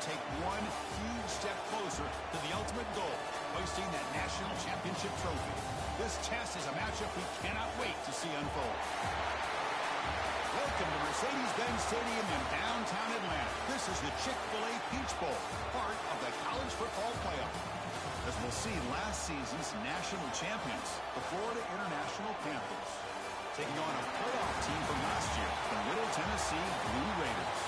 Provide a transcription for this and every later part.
take one huge step closer to the ultimate goal, hoisting that national championship trophy. This test is a matchup we cannot wait to see unfold. Welcome to Mercedes-Benz Stadium in downtown Atlanta. This is the Chick-fil-A Peach Bowl, part of the college football playoff. As we'll see, last season's national champions, the Florida International Panthers, taking on a playoff team from last year, the Middle Tennessee Blue Raiders.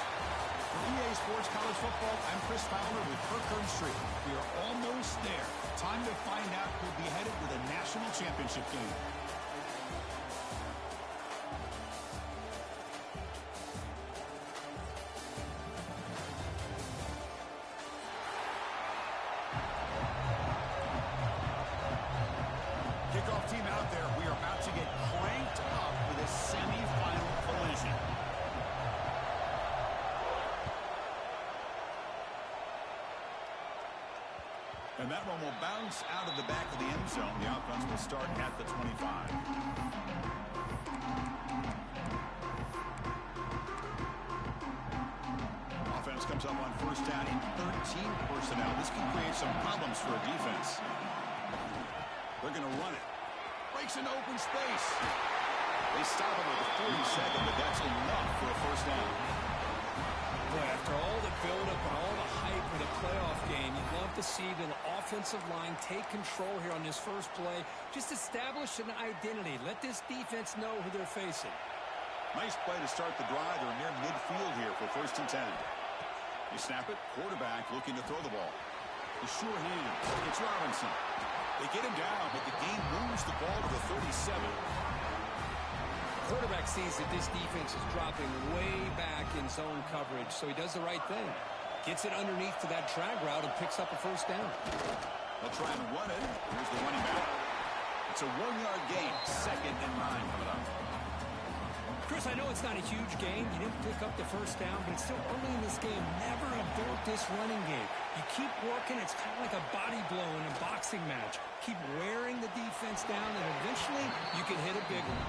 For EA Sports College Football, I'm Chris Fowler with Kirkland Street. We are almost there. Time to find out who'll be headed to the national championship game. Kickoff team out there. We are about to get cranked up for this semifinal collision. And that one will bounce out of the back of the end zone. The offense will start at the 25. Offense comes up on first down in 13 personnel. This can create some problems for a defense. They're going to run it. Breaks into open space. They stop him at the 42nd, but that's enough for a first down. Boy, after all the buildup and all the hype of the playoff game, you'd love to see the offensive line take control here on this first play. Just establish an identity. Let this defense know who they're facing. Nice play to start the drive. They're near midfield here for first and 10. You snap it, quarterback looking to throw the ball. The sure hand. It's Robinson. They get him down, but the game moves the ball to the 37. Quarterback sees that this defense is dropping way back in zone coverage, so he does the right thing. Gets it underneath to that drag route and picks up a first down. They'll try and run it. Here's the running back. It's a 1-yard gain. 2nd and 9 coming up. Chris, I know it's not a huge game. You didn't pick up the first down, but it's still early in this game. Never abort this running game. You keep working. It's kind of like a body blow in a boxing match. Keep wearing the defense down, and eventually you can hit a big one.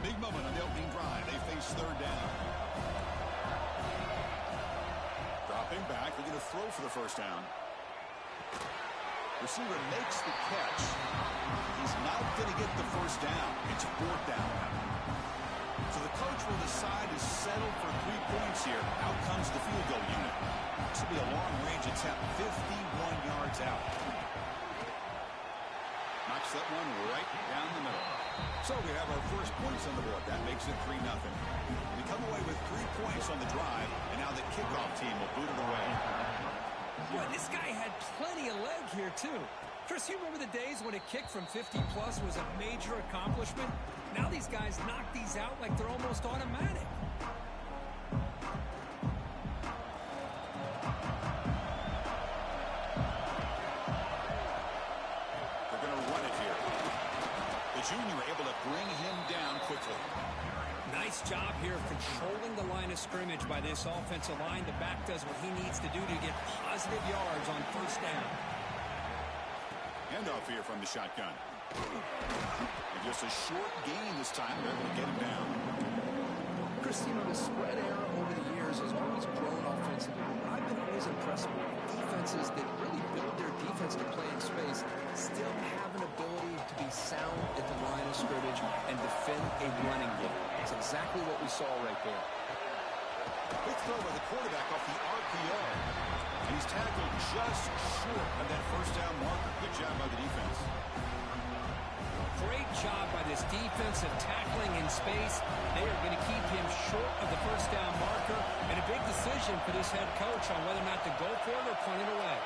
Big moment on the opening drive. They face third down. Dropping back. They're going to throw for the first down. Receiver makes the catch. He's not going to get the first down. It's 4th down. So the coach will decide to settle for 3 points here. Out comes the field goal unit. This will be a long-range attempt. 51 yards out. Knocks that one right down the middle. So we have our first points on the board. That makes it 3-0. We come away with 3 points on the drive, and now the kickoff team will boot it away. Boy, this guy had plenty of leg here, too. Chris, you remember the days when a kick from 50-plus was a major accomplishment? Now these guys knock these out like they're almost automatic. They're going to run it here. The junior able to bring him down quickly. Nice job here of controlling the line of scrimmage by this offensive line. The back does what he needs to do to get positive yards on first down. Handoff here from the shotgun. And just a short gain this time. They're able to get him down. Chris, you know, the spread era over the years has always grown offensively. I've been always impressed with defenses that really build their defense to play in space, still have an ability to be sound at the line of scrimmage and defend a running game. That's exactly what we saw right there. Quick throw by the quarterback off the RPO. And he's tackled just short of that first down marker. Good job by the defense. Great job by this defensive tackling in space. They are going to keep him short of the first down marker. And a big decision for this head coach on whether or not to go for it or punt it away.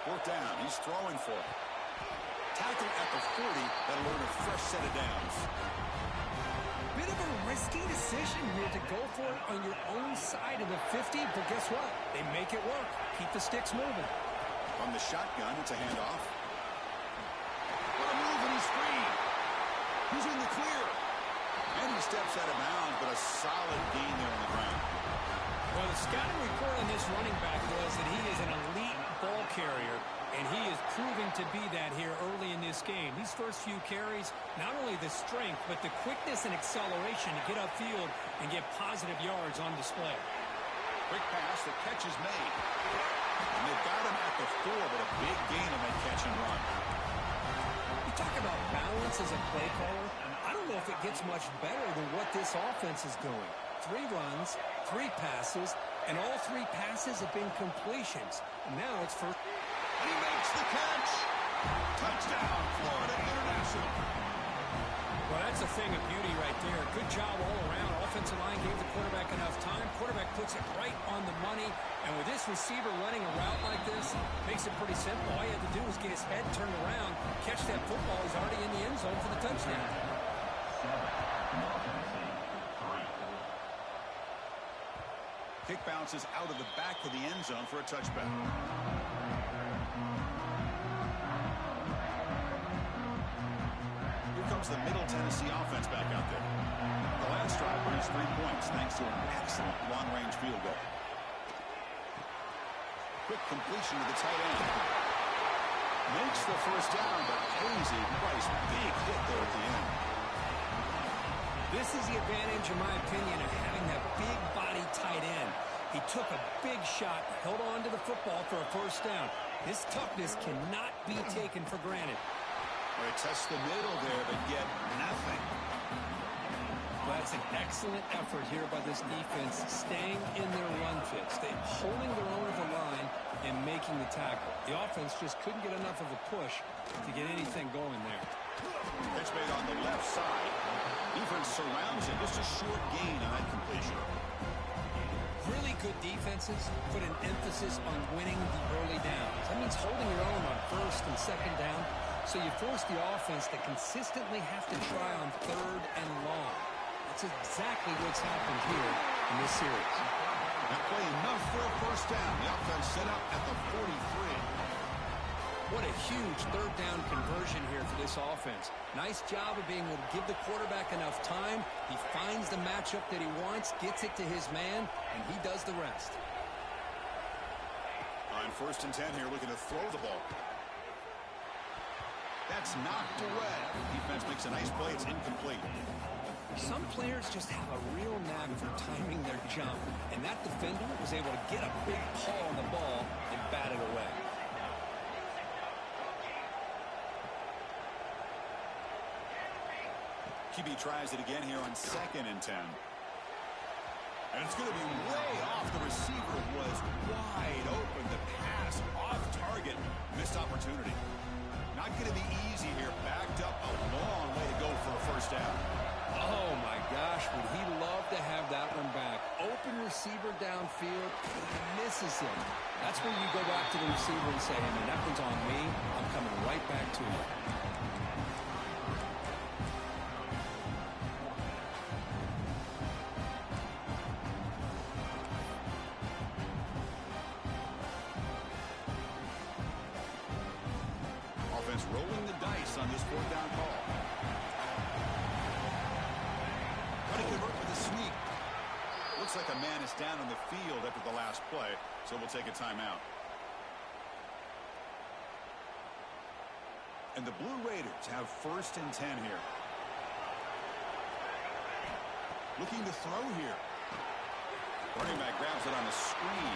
Fourth down. He's throwing for it. Tackle at the 40. That'll earn a fresh set of downs. Bit of a risky decision here to go for it on your own side of the 50, but guess what? They make it work. Keep the sticks moving. From the shotgun, it's a handoff. He's in the clear. And he steps out of bounds, but a solid gain there on the ground. Well, the scouting report on this running back was that he is an elite ball carrier, and he is proving to be that here early in this game. These first few carries, not only the strength, but the quickness and acceleration to get upfield and get positive yards on display. Quick pass, the catch is made. And they've got him at the 4, but a big gain on that catch and run. You talk about balance as a play caller. I don't know if it gets much better than what this offense is doing. 3 runs, 3 passes, and all 3 passes have been completions. And now it's first. And he makes the catch. Touchdown, Florida International. Well, that's a thing of beauty right there. Good job all around. Offensive line gave the quarterback enough time. Quarterback puts it right on the money. And with this receiver running a route like this, makes it pretty simple. All you have to do is get his head turned around, catch that football. He's already in the end zone for the touchdown. Kick bounces out of the back of the end zone for a touchback. Here comes the Middle Tennessee offense back out there. The last drive produced 3 points thanks to an excellent long-range field goal. Quick completion to the tight end. Makes the first down, but pays a price. Big hit there at the end. This is the advantage, in my opinion, of having that big body tight end. He took a big shot, held on to the football for a first down. His toughness cannot be taken for granted. They test the middle there, but get nothing. Well, that's an excellent effort here by this defense, staying in their run fits. They're holding their own at the line and making the tackle. The offense just couldn't get enough of a push to get anything going there. Pitch made on the left side. Defense surrounds it. Just a short gain on that completion. Really good defenses put an emphasis on winning the early downs. That means holding your own on first and second down. So you force the offense to consistently have to try on third and long. That's exactly what's happened here in this series. That play enough for a first down. The offense set up at the 43. What a huge third down conversion here for this offense. Nice job of being able to give the quarterback enough time. He finds the matchup that he wants, gets it to his man, and he does the rest. On 1st and 10 here, looking to throw the ball. That's knocked away. Defense makes a nice play. It's incomplete. Some players just have a real knack for timing their jump, and that defender was able to get a big paw on the ball and bat it away. QB tries it again here on 2nd and 10. And it's going to be way off. The receiver was wide open. The pass off target. Missed opportunity. Not going to be easy here. Backed up a long way to go for a first down. Oh, my gosh. Would he love to have that one back. Open receiver downfield. He misses him. That's where you go back to the receiver and say, hey, man, that one's on me. I'm coming right back to you. Rolling the dice on this 4th down call. Trying to convert with a sneak. Looks like a man is down on the field after the last play, so we'll take a timeout. And the Blue Raiders have 1st and 10 here. Looking to throw here. Running back grabs it on the screen.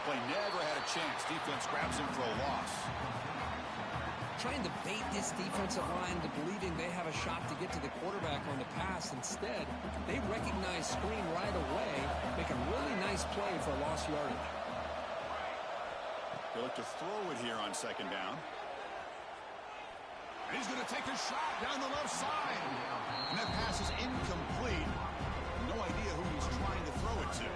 Play never had a chance. Defense grabs him for a loss. Trying to bait this defensive line into believing they have a shot to get to the quarterback on the pass. Instead, they recognize screen right away, make a really nice play for a lost yardage. They look to throw it here on 2nd down. And he's going to take a shot down the left side. And that pass is incomplete. No idea who he's trying to throw it to.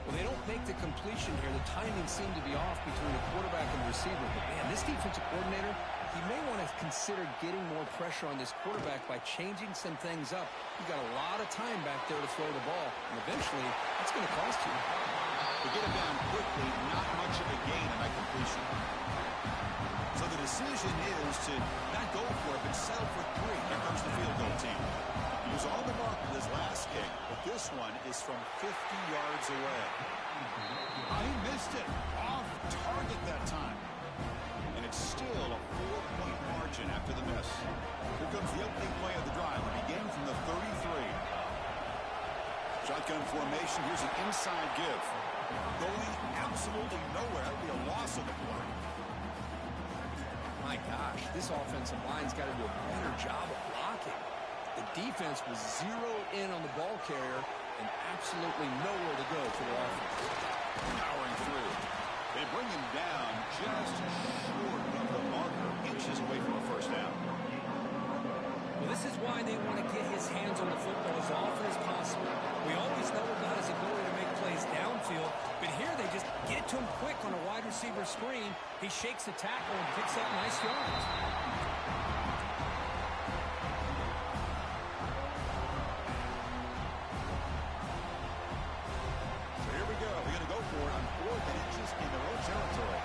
Well, they don't make the completion here. The timing seemed to be off between the quarterback and the receiver. But, man, this defensive coordinator, he may want to consider getting more pressure on this quarterback by changing some things up. You've got a lot of time back there to throw the ball. And eventually, that's going to cost you. To get him down quickly, not much of a gain on that completion. So the decision is to not go for it, but settle for 3. Here comes the field goal team. He was on the mark with his last kick, but this one is from 50 yards away. He missed it. Off target that time. And it's still a 4-point margin after the miss. Here comes the opening play of the drive. We begin from the 33. Shotgun formation. Here's an inside give. Going absolutely nowhere. That would be a loss of the play. My gosh, this offensive line's got to do a better job of blocking. The defense was zeroed in on the ball carrier and absolutely nowhere to go for the offense. Powering through. They bring him down just short of the marker, inches away from a first down. Well, this is why they want to get his hands on the football as often as possible. We always know about his ability to make plays downfield, but here they just get it to him quick on a wide receiver screen. He shakes the tackle and picks up nice yards. So here we go. They're going to go for it on 4th and inches in their own territory.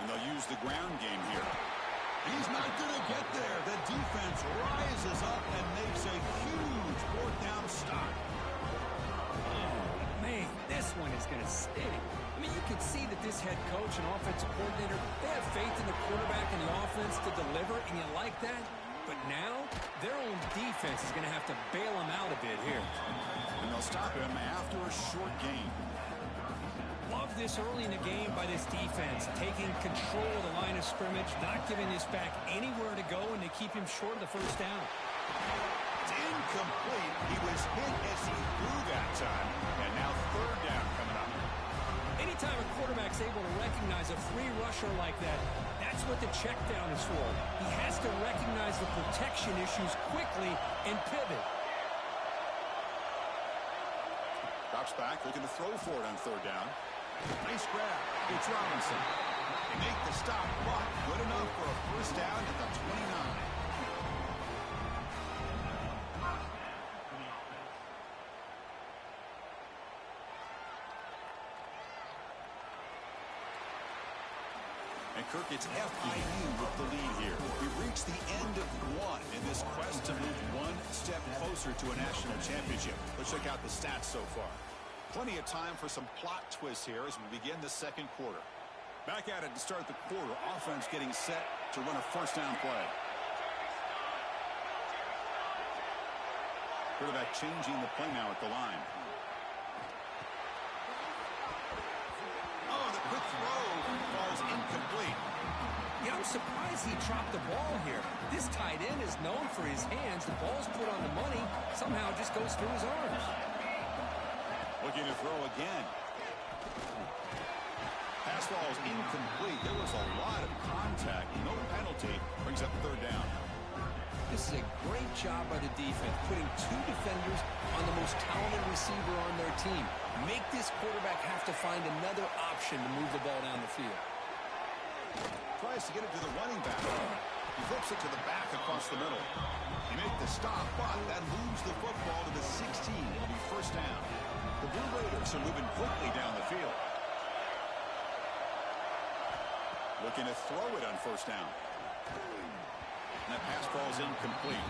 And they'll use the ground game here. He's not going to get there. The defense rises up and makes a huge 4th down stop. Oh, man, this one is going to sting. I mean, you can see that this head coach and offensive coordinator, they have faith in the quarterback and the offense to deliver, and you like that. But now, their own defense is going to have to bail them out a bit here. And they'll stop him after a short gain. Love this early in the game by this defense, taking control of the line of scrimmage, not giving this back anywhere to go, and they keep him short of the first down. It's incomplete. He was hit as he threw that time, and now 3rd down coming up. Anytime a quarterback's able to recognize a free rusher like that, that's what the check down is for. He has to recognize the protection issues quickly and pivot. Drops back, looking to throw for it on 3rd down. Nice grab. It's Robinson. They make the stop, but good enough for a first down at the 29. And Kirk, it's FIU with the lead here. We've reached the end of 1 in this quest to move 1 step closer to a national championship. Let's check out the stats so far. Plenty of time for some plot twists here as we begin the 2nd quarter. Back at it to start the quarter. Offense getting set to run a first down play. Quarterback changing the play now at the line. Oh, the quick throw falls incomplete. Yeah, I'm surprised he dropped the ball here. This tight end is known for his hands. The ball's put on the money. Somehow it just goes through his arms. Looking to throw again. Pass ball is incomplete. There was a lot of contact. No penalty. Brings up 3rd down. This is a great job by the defense, putting 2 defenders on the most talented receiver on their team. Make this quarterback have to find another option to move the ball down the field. Tries to get it to the running back. He flips it to the back across the middle. He made the stop, but that moves the football to the 16. It'll be first down. The Blue Raiders are moving quickly down the field. Looking to throw it on first down. And that pass ball is incomplete.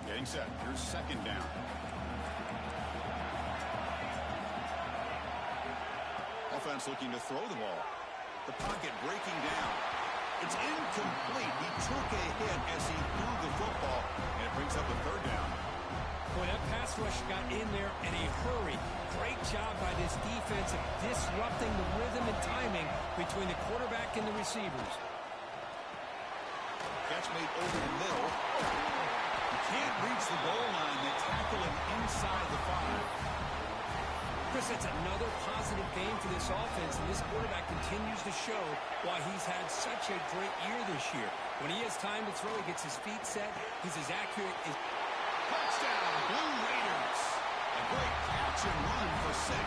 Getting set. Here's 2nd down. Offense looking to throw the ball. The pocket breaking down. It's incomplete. He took a hit as he threw the football, and it brings up a 3rd down. Boy, that pass rush got in there in a hurry. Great job by this defense of disrupting the rhythm and timing between the quarterback and the receivers. Catch made over the middle. He can't reach the goal line. They tackle him inside the 5. Chris, it's another positive game for this offense, and this quarterback continues to show why he's had such a great year this year. When he has time to throw, he gets his feet set. He's as accurate as... Touchdown, Blue Raiders. A great catch and run for 6.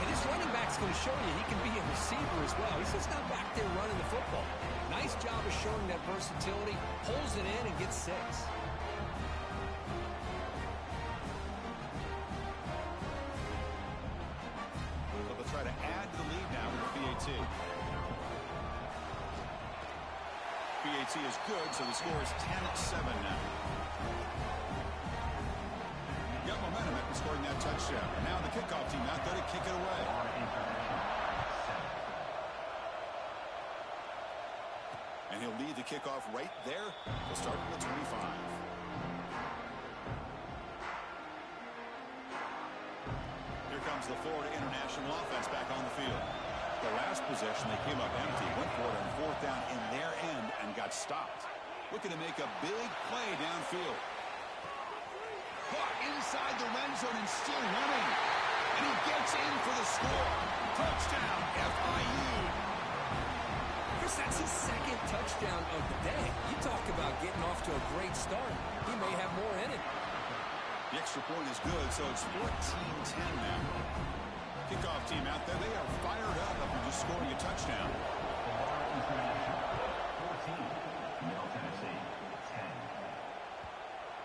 And this running back's going to show you he can be a receiver as well. He's just not back there running the football. Nice job of showing that versatility. Pulls it in and gets 6. So they'll try to add to the lead now with the PAT. PAT is good, so the score is 10-7 now. Got momentum after scoring that touchdown. And now the kickoff team out there to kick it away. And he'll lead the kickoff right there. He'll start at the 25. Here comes the Florida International offense back on the field. The last possession, they came up empty, went for it on 4th down in their end and got stopped. Looking to make a big play downfield. Caught inside the red zone and still running. And he gets in for the score. Touchdown, FIU. Chris, that's his 2nd touchdown of the day. You talk about getting off to a great start. He may have more in it. The extra point is good, so it's 14-10 now. Kickoff team out there, they are fired up after just scoring a touchdown.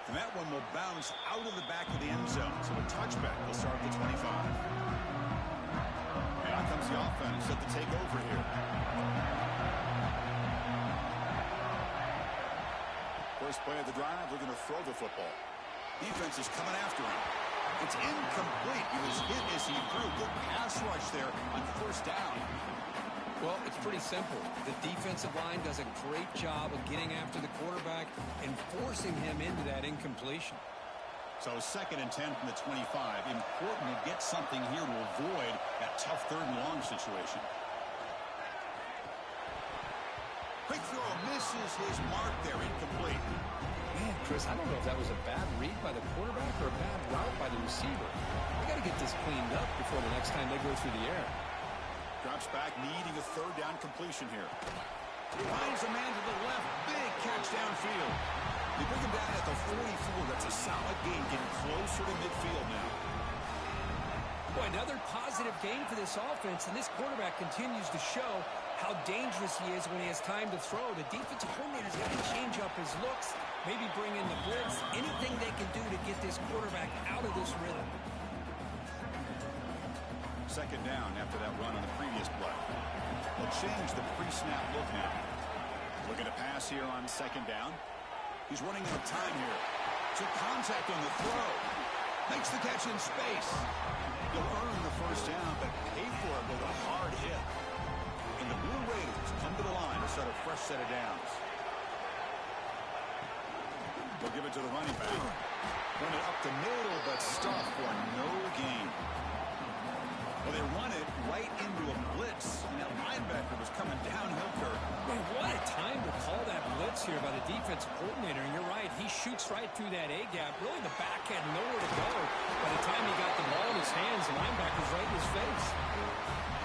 And that one will bounce out of the back of the end zone. So a touchback will start at the 25. And out comes the offense set to take over here. First play of the drive, they're going to throw the football. Defense is coming after him. It's incomplete. He was hit as he threw. Good pass rush there on 1st down. Well, it's pretty simple. The defensive line does a great job of getting after the quarterback and forcing him into that incompletion. So 2nd and 10 from the 25. Important to get something here to avoid that tough 3rd and long situation. Quick throw misses his mark there. Incomplete. Man, Chris, I don't know if that was a bad read by the quarterback or a bad route by the receiver. We got to get this cleaned up before the next time they go through the air. Drops back, needing a 3rd down completion here. Finds a man to the left. Big catch downfield. They bring him down at the 44. That's a solid gain, getting closer to midfield now. Boy, another positive game for this offense, and this quarterback continues to show how dangerous he is when he has time to throw. The defensive coordinator's got to change up his looks, maybe bring in the blitz, anything they can do to get this quarterback out of this rhythm. 2nd down after that run on the previous play. They'll change the pre-snap look now. Looking to pass here on 2nd down. He's running out of time here. Took contact on the throw. Makes the catch in space. He'll earn the 1st down, but pay for it with a hard hit. And the Blue Raiders come to the line to start a fresh set of downs. They'll give it to the running back. Run it up the middle, but stuffed for no gain. Well, they run it right into a blitz, and that linebacker was coming downhill curve. Man, what a time to call that blitz here by the defensive coordinator. And you're right, he shoots right through that A-gap. Really, the back had nowhere to go. By the time he got the ball in his hands, the linebacker's right in his face.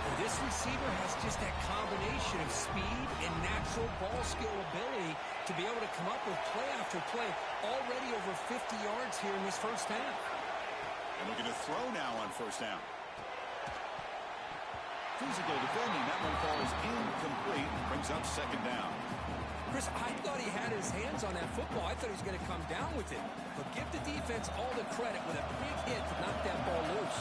And this receiver has just that combination of speed and natural ball skill ability to be able to come up with play after play. Already over 50 yards here in this 1st half. And looking to throw now on 1st down. Physical defending. That one falls incomplete. Brings up 2nd down. Chris, I thought he had his hands on that football. I thought he was going to come down with it. But give the defense all the credit with a big hit to knock that ball loose.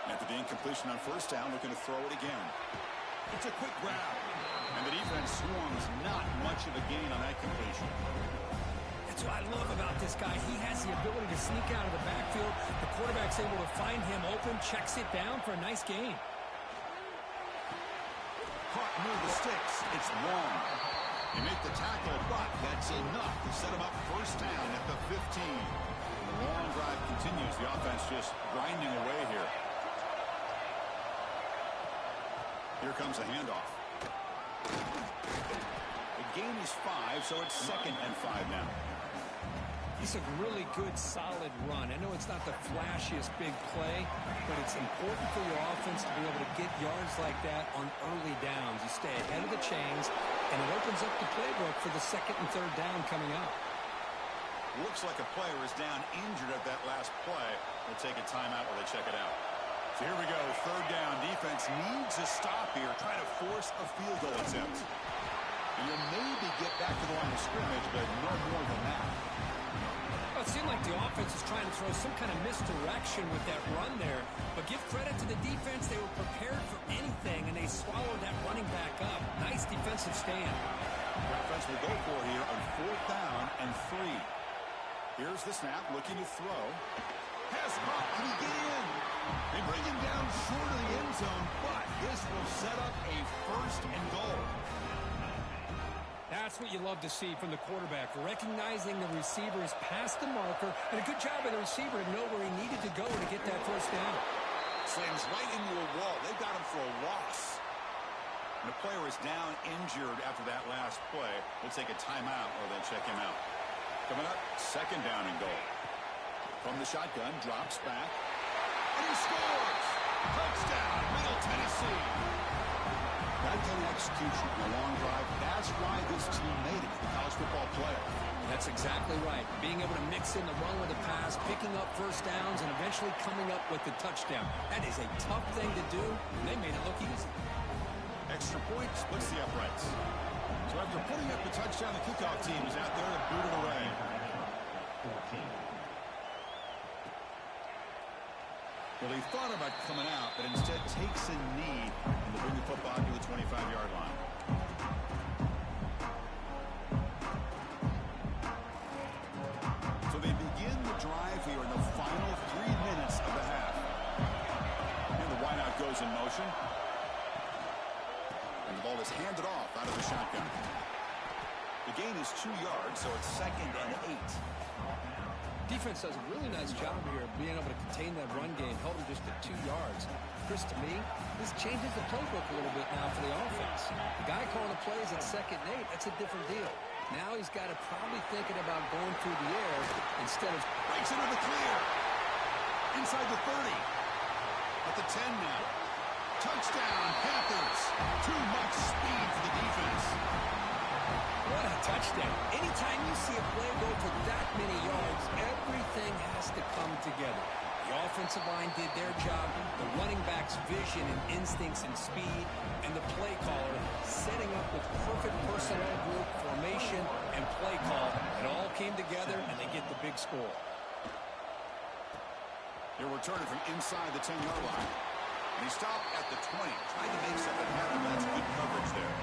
After the incompletion on 1st down, looking to throw it again. It's a quick grab. And the defense swarms. Not much of a gain on that completion. That's what I love about this guy. He has the ability to sneak out of the backfield. The quarterback's able to find him open, checks it down for a nice gain. Caught near the sticks. It's long. They make the tackle, but that's enough to set him up 1st down at the 15. And the long drive continues. The offense just grinding away here. Here comes a handoff. The gain is 5, so it's 2nd and 5 now. It's a really good, solid run. I know it's not the flashiest big play, but it's important for your offense to be able to get yards like that on early downs. You stay ahead of the chains, and it opens up the playbook for the 2nd and 3rd down coming up. Looks like a player is down injured at that last play. We'll take a timeout while they check it out. So here we go, third down. Defense needs a stop here, trying to force a field goal attempt. And you'll maybe get back to the line of scrimmage, but no more than that. Well, it seemed like the offense was trying to throw some kind of misdirection with that run there. But give credit to the defense. They were prepared for anything, and they swallowed that running back up. Nice defensive stand. The offense will go for here on 4th down and 3. Here's the snap, looking to throw. Pass caught, can he get in? They bring him down short of the end zone, but this will set up a 1st and goal. That's what you love to see from the quarterback, recognizing the receiver is past the marker, and a good job by the receiver to know where he needed to go to get that first down. Slams right into a wall. They've got him for a loss. And the player is down injured after that last play. We'll take a timeout or then check him out. Coming up, 2nd down and goal. From the shotgun, drops back. And he scores! Touchdown, Middle Tennessee! That kind of execution in a long drive, that's why this team made it to the college football playoff. That's exactly right. Being able to mix in the run with the pass, picking up first downs, and eventually coming up with the touchdown. That is a tough thing to do, and they made it look easy. Extra point splits the uprights. So after putting up the touchdown, the kickoff team is out there to boot it away. Well, he thought about coming out, but instead takes a knee and will bring the football to the 25-yard line. So they begin the drive here in the final 3 minutes of the half. And the wideout goes in motion. And the ball is handed off out of the shotgun. The gain is 2 yards, so it's 2nd and 8. Defense does a really nice job here of being able to contain that run game, held him just at 2 yards. Chris, to me, this changes the playbook a little bit now for the offense. The guy calling the plays at 2nd and 8, that's a different deal. Now he's got to probably thinking about going through the air instead of... Breaks into the clear. Inside the 30. At the 10 now. Touchdown, Panthers. Too much speed for the defense. What a touchdown. Anytime you see a play go for that many yards, everything has to come together. The offensive line did their job, the running back's vision and instincts and speed, and the play caller setting up with perfect personnel group, formation, and play call. It all came together, and they get the big score. They're returning from inside the 10-yard line. And he stopped at the 20, trying to make something happen. That's good coverage there.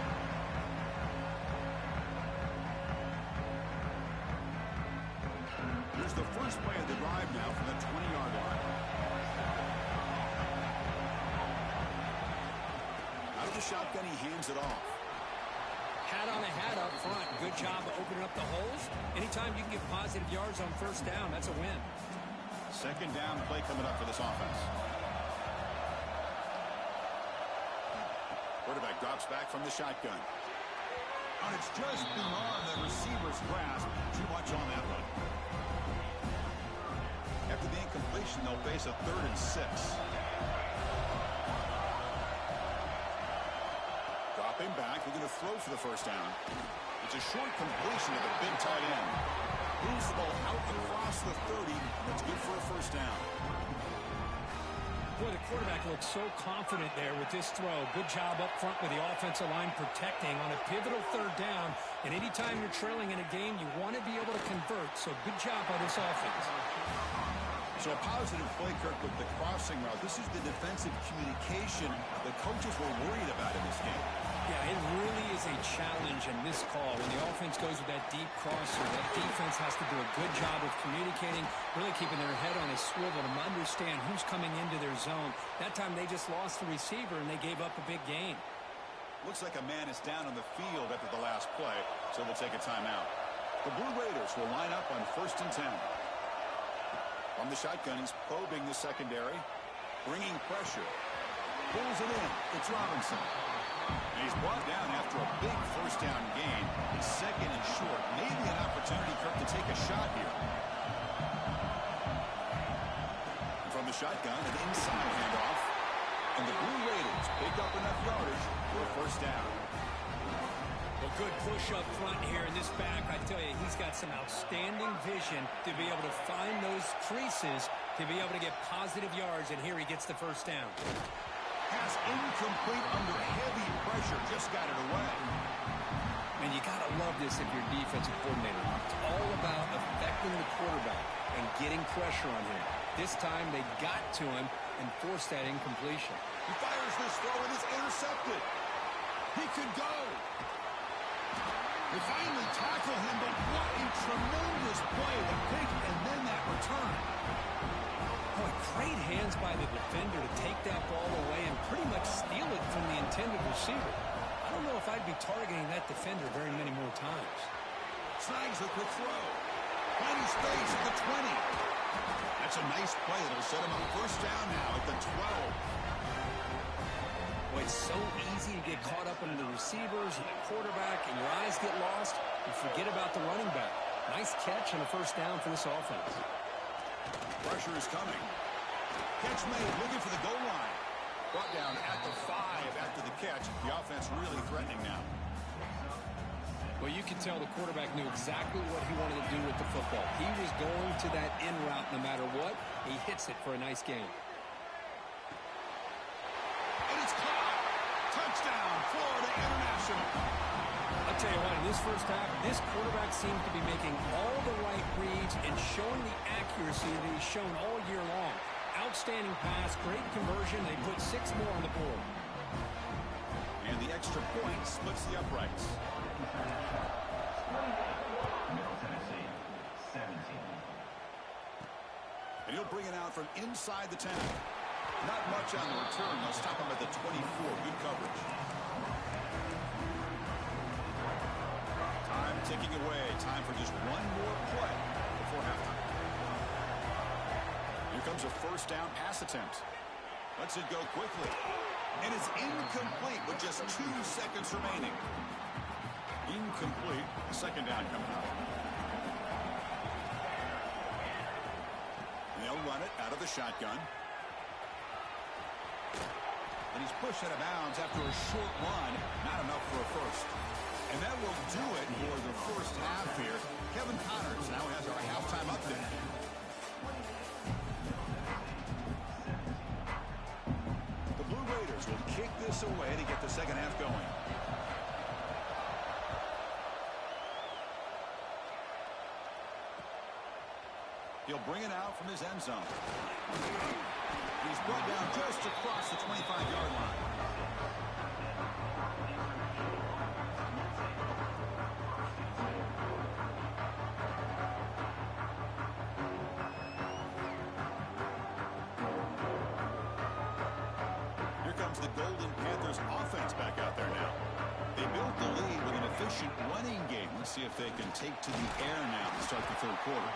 Here's the first play of the drive now from the 20-yard line. Out of the shotgun, he hands it off. Hat on a hat up front. Good job of opening up the holes. Anytime you can get positive yards on first down, that's a win. 2nd down play coming up for this offense. Quarterback drops back from the shotgun. And it's just beyond the receiver's grasp. Too much on that one. After the incompletion, they'll face a 3rd and 6. Dropping back, we're going to throw for the first down. It's a short completion to the big tight end. Moves the ball out across the 30. That's good for a first down. Boy, the quarterback looks so confident there with this throw. Good job up front with the offensive line protecting on a pivotal 3rd down. And anytime you're trailing in a game, you want to be able to convert. So good job by this offense. So a positive play, Kirk, with the crossing route. This is the defensive communication the coaches were worried about in this game. Yeah, it really is a challenge in this call. When the offense goes with that deep crosser, that defense has to do a good job of communicating, really keeping their head on a swivel to understand who's coming into their zone. That time they just lost the receiver and they gave up a big gain. Looks like a man is down on the field after the last play, so they'll take a timeout. The Blue Raiders will line up on 1st and 10. From the shotgun, he's probing the secondary, bringing pressure. Pulls it in. It's Robinson. And he's brought down after a big first down gain. It's 2nd and short. Maybe an opportunity, Kirk, to take a shot here. And from the shotgun, an inside handoff. And the Blue Raiders pick up enough yardage for a first down. Well, good push up front here in this back. I tell you, he's got some outstanding vision to be able to find those creases to be able to get positive yards, and here he gets the first down. Pass incomplete under heavy pressure. Just got it away. And you got to love this if you're defensive coordinator. It's all about affecting the quarterback and getting pressure on him. This time they got to him and forced that incompletion. He fires this throw and it's intercepted. He could go. They finally tackle him, but what a tremendous play. The pick and then that return. Boy, great hands by the defender to take that ball away and pretty much steal it from the intended receiver. I don't know if I'd be targeting that defender very many more times. Snags the quick throw. Plenty space at the 20. That's a nice play. It'll set him up first down now at the 12. Boy, it's so easy to get caught up in the receivers and the quarterback, and your eyes get lost. You forget about the running back. Nice catch and a first down for this offense. Pressure is coming. Catch made, looking for the goal line. Brought down at the 5 after the catch. The offense really threatening now. Well, you can tell the quarterback knew exactly what he wanted to do with the football. He was going to that in route no matter what. He hits it for a nice gain. And it's caught. Touchdown, Florida International. I'll tell you what, in this first half, this quarterback seems to be making all the right reads and showing the accuracy that he's shown all year long. Outstanding pass, great conversion. They put 6 more on the board. And the extra point splits the uprights. And he'll bring it out from inside the 10. Not much on the return. They'll stop him at the 24. Good coverage. Time ticking away. Time for just one more play before halftime. Here comes a first down pass attempt. Lets it go quickly. And it's incomplete with just 2 seconds remaining. Incomplete. Second down coming up. And they'll run it out of the shotgun. And he's pushed out of bounds after a short run. Not enough for a first. And that will do it for the first half here. Kevin Connors now has our halftime update. The Blue Raiders will kick this away to get the second half going. He'll bring it out from his end zone. He's brought down just across the 25-yard line. Here comes the Golden Panthers offense back out there now. They built the lead with an efficient running game. Let's see if they can take to the air now to start the third quarter.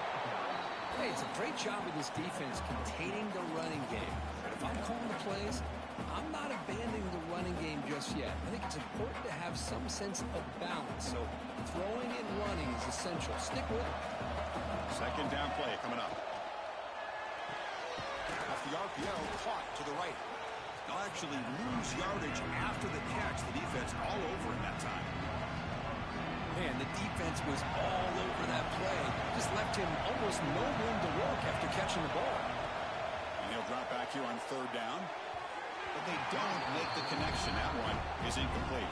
Hey, it's a great job of this defense containing the running game. But if I'm calling the plays, I'm not abandoning the running game just yet. I think it's important to have some sense of balance. So throwing and running is essential. Stick with it. Second down play coming up. Off the RPO, caught to the right. They'll actually lose yardage after the catch. The defense all over in that time. Man, the defense was all over that play. Just left him almost no room to work after catching the ball. And he'll drop back here on third down. But they don't make the connection. That one is incomplete.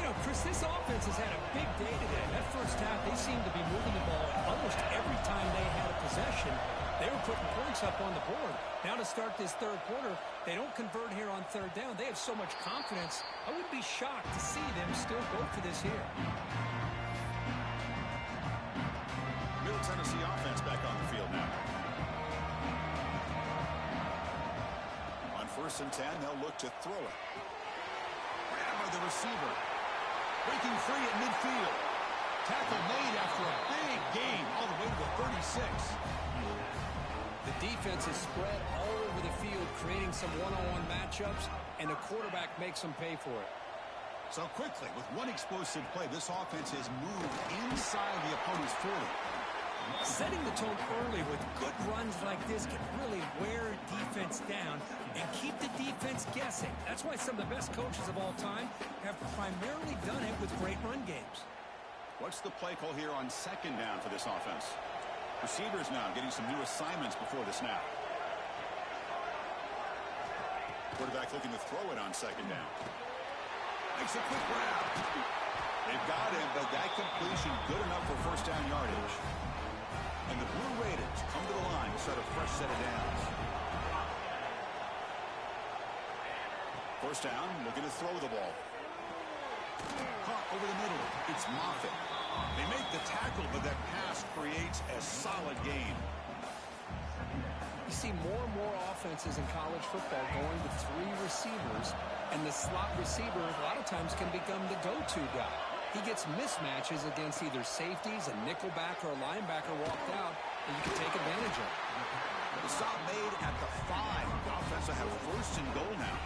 You know, Chris, this offense has had a big day today. That first half, they seemed to be moving the ball almost every time they had a possession. They were putting points up on the board. Now to start this third quarter, they don't convert here on third down. They have so much confidence. I would be shocked to see them still go for this here. Middle Tennessee offense back on the field now. On 1st and 10, they'll look to throw it. Grab by the receiver. Breaking free at midfield. Tackle made after a big gain all the way to the 36. The defense is spread all over the field, creating some one-on-one matchups, and the quarterback makes them pay for it. So quickly, with one explosive play, this offense has moved inside the opponent's 40. Setting the tone early with good runs like this can really wear defense down and keep the defense guessing. That's why some of the best coaches of all time have primarily done it with with great run games. What's the play call here on second down for this offense? Receivers now getting some new assignments before the snap. Quarterback looking to throw it on second down. Makes a quick grab. They've got him, but that completion good enough for first down yardage. And the Blue Raiders come to the line to start a fresh set of downs. First down, looking to throw the ball. Caught over the middle. It's Moffitt. They make the tackle, but that pass creates a solid gain. You see more and more offenses in college football going to 3 receivers, and the slot receiver a lot of times can become the go-to guy. He gets mismatches against either safeties, a nickelback, or a linebacker walked out, and you can take advantage of it. The stop made at the 5. The offense will have first and goal now.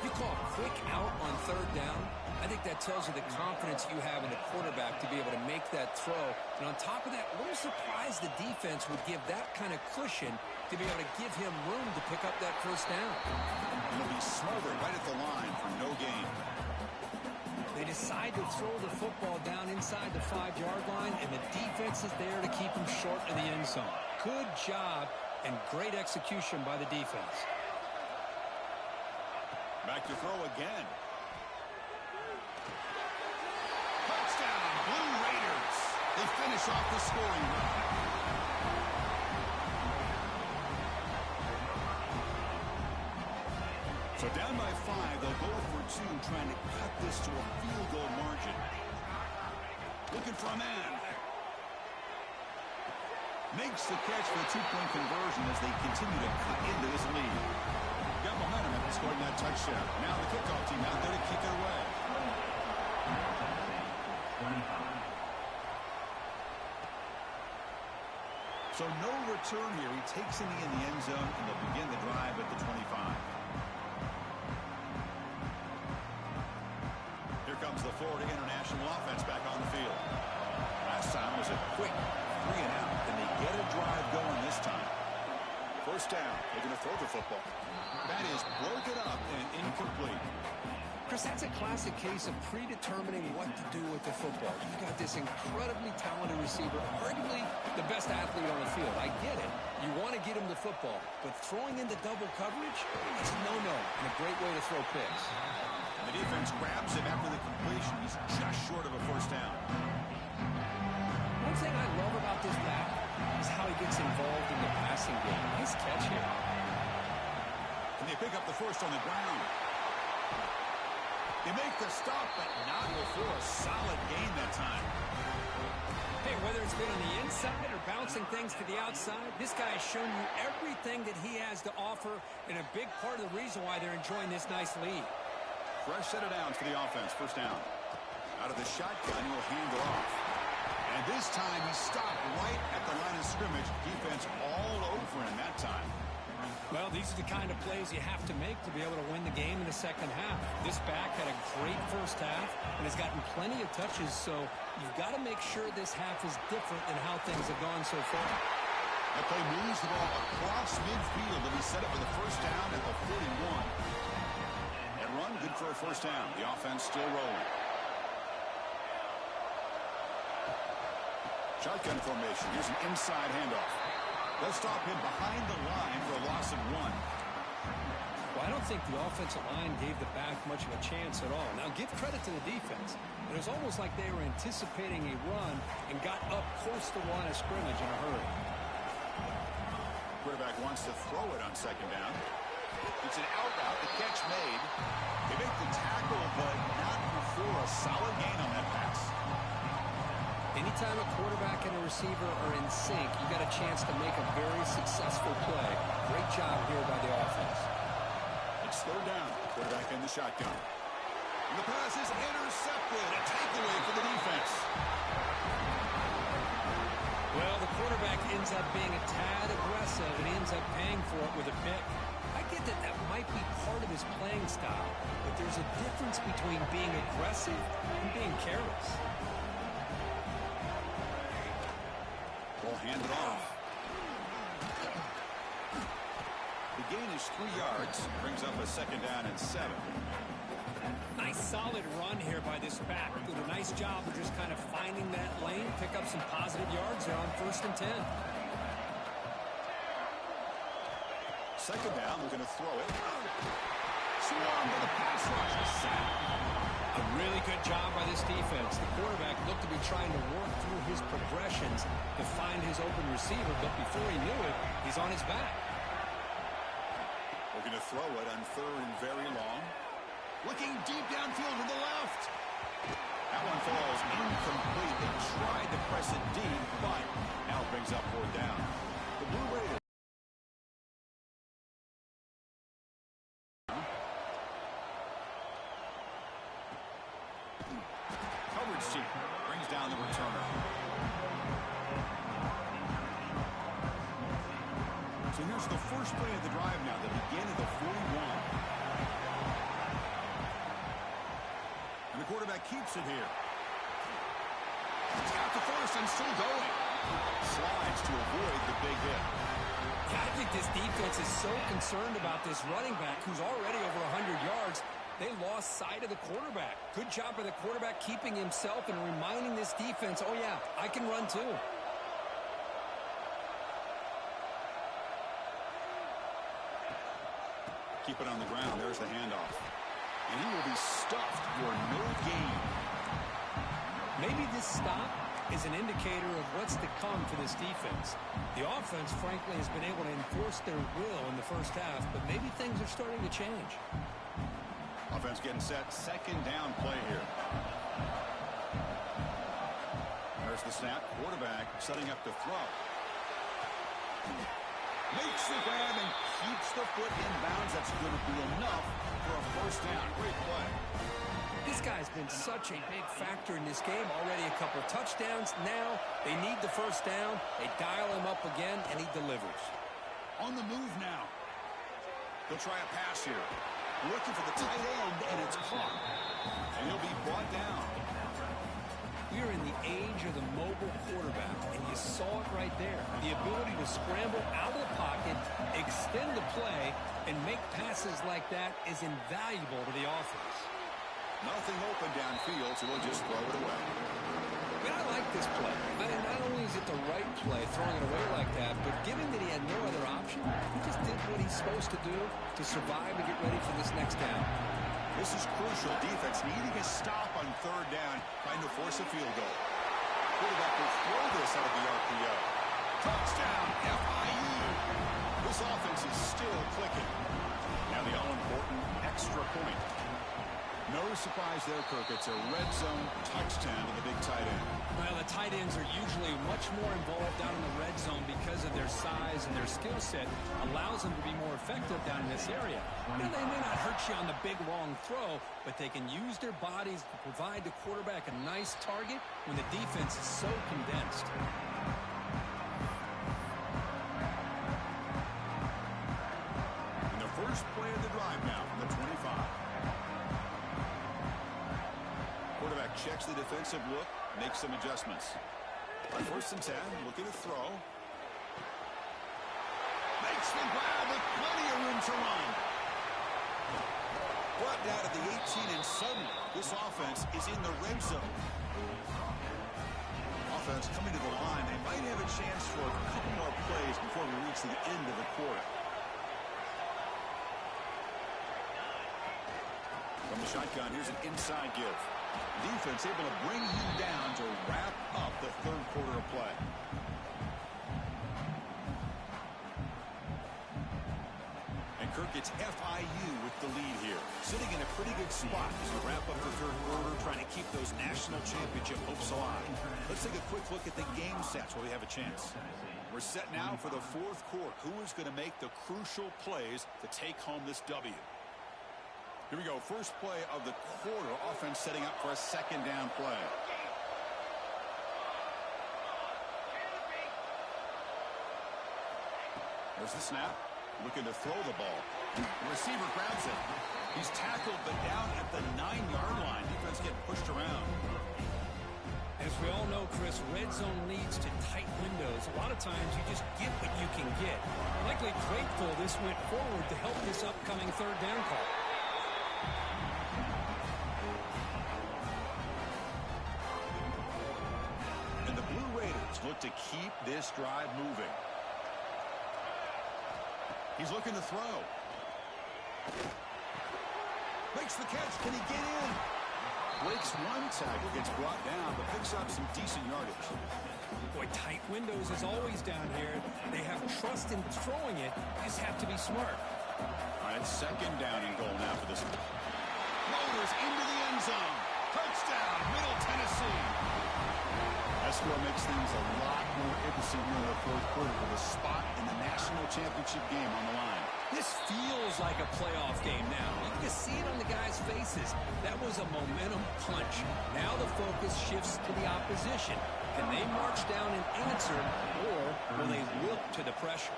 You call a quick out on third down, I think that tells you the confidence you have in a quarterback to be able to make that throw. And on top of that, a little surprised the defense would give that kind of cushion to be able to give him room to pick up that first down. He'll be smothered right at the line for no gain. They decide to throw the football down inside the 5-yard line, and the defense is there to keep him short of the end zone. Good job and great execution by the defense. Back to throw again. Touchdown, Blue Raiders. They finish off the scoring run. So down by 5, they'll go for 2, trying to cut this to a field goal margin. Looking for a man. Makes the catch for the 2-point conversion as they continue to cut into this lead. Got momentum after scoring that touchdown. Now the kickoff team out there to kick it away. So no return here. He takes it in the end zone, and they'll begin the drive at the 25. Here comes the Florida International offense back on the field. Last time was a quick 3 and out, and they get a drive going this time. First down, they're going to throw the football. That is broken up and incomplete. Chris, that's a classic case of predetermining what to do with the football. You've got this incredibly talented receiver, arguably the best athlete on the field. I get it. You want to get him the football, but throwing into double coverage, it's a no-no and a great way to throw picks. And the defense grabs him after the completion. He's just short of a first down. One thing I love about this back is how he gets involved in the passing game. Nice catch here. Can they pick up the first on the ground? They make the stop, but not before a solid gain that time. Hey, whether it's been on the inside or bouncing things to the outside, this guy has shown you everything that he has to offer, and a big part of the reason why they're enjoying this nice lead. Fresh set of downs for the offense. First down. Out of the shotgun, he'll hand it off. And this time he stopped right at the line of scrimmage. Defense all over him that time. Well, these are the kind of plays you have to make to be able to win the game in the second half. This back had a great first half and has gotten plenty of touches, so you've got to make sure this half is different than how things have gone so far. That play moves the ball across midfield and he set up for the first down at the 41. That run, good for a first down. The offense still rolling. Shotgun formation. Here's an inside handoff. They'll stop him behind the line for a loss of 1. Well, I don't think the offensive line gave the back much of a chance at all. Now, give credit to the defense. It was almost like they were anticipating a run and got up close to the line of scrimmage in a hurry. Quarterback wants to throw it on second down. It's an out route. The catch made. They make the tackle, but not before a solid gain on that pass. Anytime a quarterback and a receiver are in sync, you got a chance to make a very successful play. Great job here by the offense. It's third down. Quarterback in the shotgun. And the pass is intercepted. A takeaway for the defense. Well, the quarterback ends up being a tad aggressive and he ends up paying for it with a pick. I get that that might be part of his playing style, but there's a difference between being aggressive and being careless. Ball handed off. The gain is 3 yards. Brings up a second down and 7. Nice solid run here by this back. Did a nice job of just kind of finding that lane, pick up some positive yards there on 1st and 10. Second down, we're going to throw it. Swarmed by the pass rush. A sack. A really good job by this defense. The quarterback looked to be trying to work through his progressions to find his open receiver, but before he knew it, he's on his back. We're going to throw it on 3rd and very long. Looking deep downfield to the left. That one falls incomplete. They tried to press it deep, but now it brings up 4th down. The Blue Raiders. Coverage team brings down the returner. So here's the first play of the drive now, the beginning of the 41. And the quarterback keeps it here. He's got the first and still going. Slides to avoid the big hit. Yeah, I think this defense is so concerned about this running back who's already over 100 yards. They lost sight of the quarterback. Good job by the quarterback keeping himself and reminding this defense, oh yeah, I can run too. Keep it on the ground. There's the handoff. And he will be stuffed for no gain. Maybe this stop is an indicator of what's to come for this defense. The offense, frankly, has been able to enforce their will in the first half, but maybe things are starting to change. Offense getting set. Second down play here. There's the snap. Quarterback setting up to throw. Makes the grab and keeps the foot in bounds. That's going to be enough for a 1st down. Great play. This guy's been such a big factor in this game. Already a couple of touchdowns. Now they need the 1st down. They dial him up again, and he delivers. On the move now. He'll try a pass here. Looking for the tight end, and it's caught. And he'll be brought down. We are in the age of the mobile quarterback, and you saw it right there. The ability to scramble out of the pocket, extend the play, and make passes like that is invaluable to the offense. Nothing open downfield, so he'll just throw it away. But I like this play. Not only is it the right play, throwing it away like that, but given that he had no other option, he just did what he's supposed to do to survive and get ready for this next down. This is crucial. Defense needing a stop on 3rd down, trying to force a field goal. Quarterback will throw this out of the RPO. Touchdown, FIU. This offense is still clicking. Now the all-important extra point. No surprise there, Kirk. It's a red zone touchdown to the big tight end. Well, the tight ends are usually much more involved down in the red zone because of their size and their skill set allows them to be more effective down in this area. Now, they may not hurt you on the big, long throw, but they can use their bodies to provide the quarterback a nice target when the defense is so condensed. And the first play of the drive now from the 25. Quarterback checks the defensive look, makes some adjustments. On 1st and 10, looking to throw. Makes the grab with plenty of room to run. Brought down at the 18, and suddenly this offense is in the red zone. Offense coming to the line. They might have a chance for a couple more plays before we reach the end of the quarter. From the shotgun, here's an inside give. Defense able to bring him down to wrap up the 3rd quarter of play. And Kirk gets FIU with the lead here. Sitting in a pretty good spot as we wrap up the 3rd quarter, trying to keep those national championship hopes alive. Let's take a quick look at the game stats while we have a chance. We're set now for the 4th quarter. Who is going to make the crucial plays to take home this W? Here we go. First play of the quarter. Offense setting up for a 2nd down play. There's the snap. Looking to throw the ball. The receiver grabs it. He's tackled, but down at the 9-yard line. Defense getting pushed around. As we all know, Chris, red zone leads to tight windows. A lot of times you just get what you can get. Likely grateful this went forward to help this upcoming 3rd down call. to keep this drive moving. He's looking to throw. Makes the catch. Can he get in? Breaks one tackle, gets brought down, but picks up some decent yardage. Boy, tight windows is always down here. They have trust in throwing it. You just have to be smart. All right, second down and goal now for this one. Motors into the end zone. Touchdown, Middle Tennessee. That score makes things a lot more interesting here in the fourth quarter with a spot in the national championship game on the line. This feels like a playoff game now. You can just see it on the guys' faces. That was a momentum punch. Now the focus shifts to the opposition. Can they march down and answer, or will they wilt to the pressure?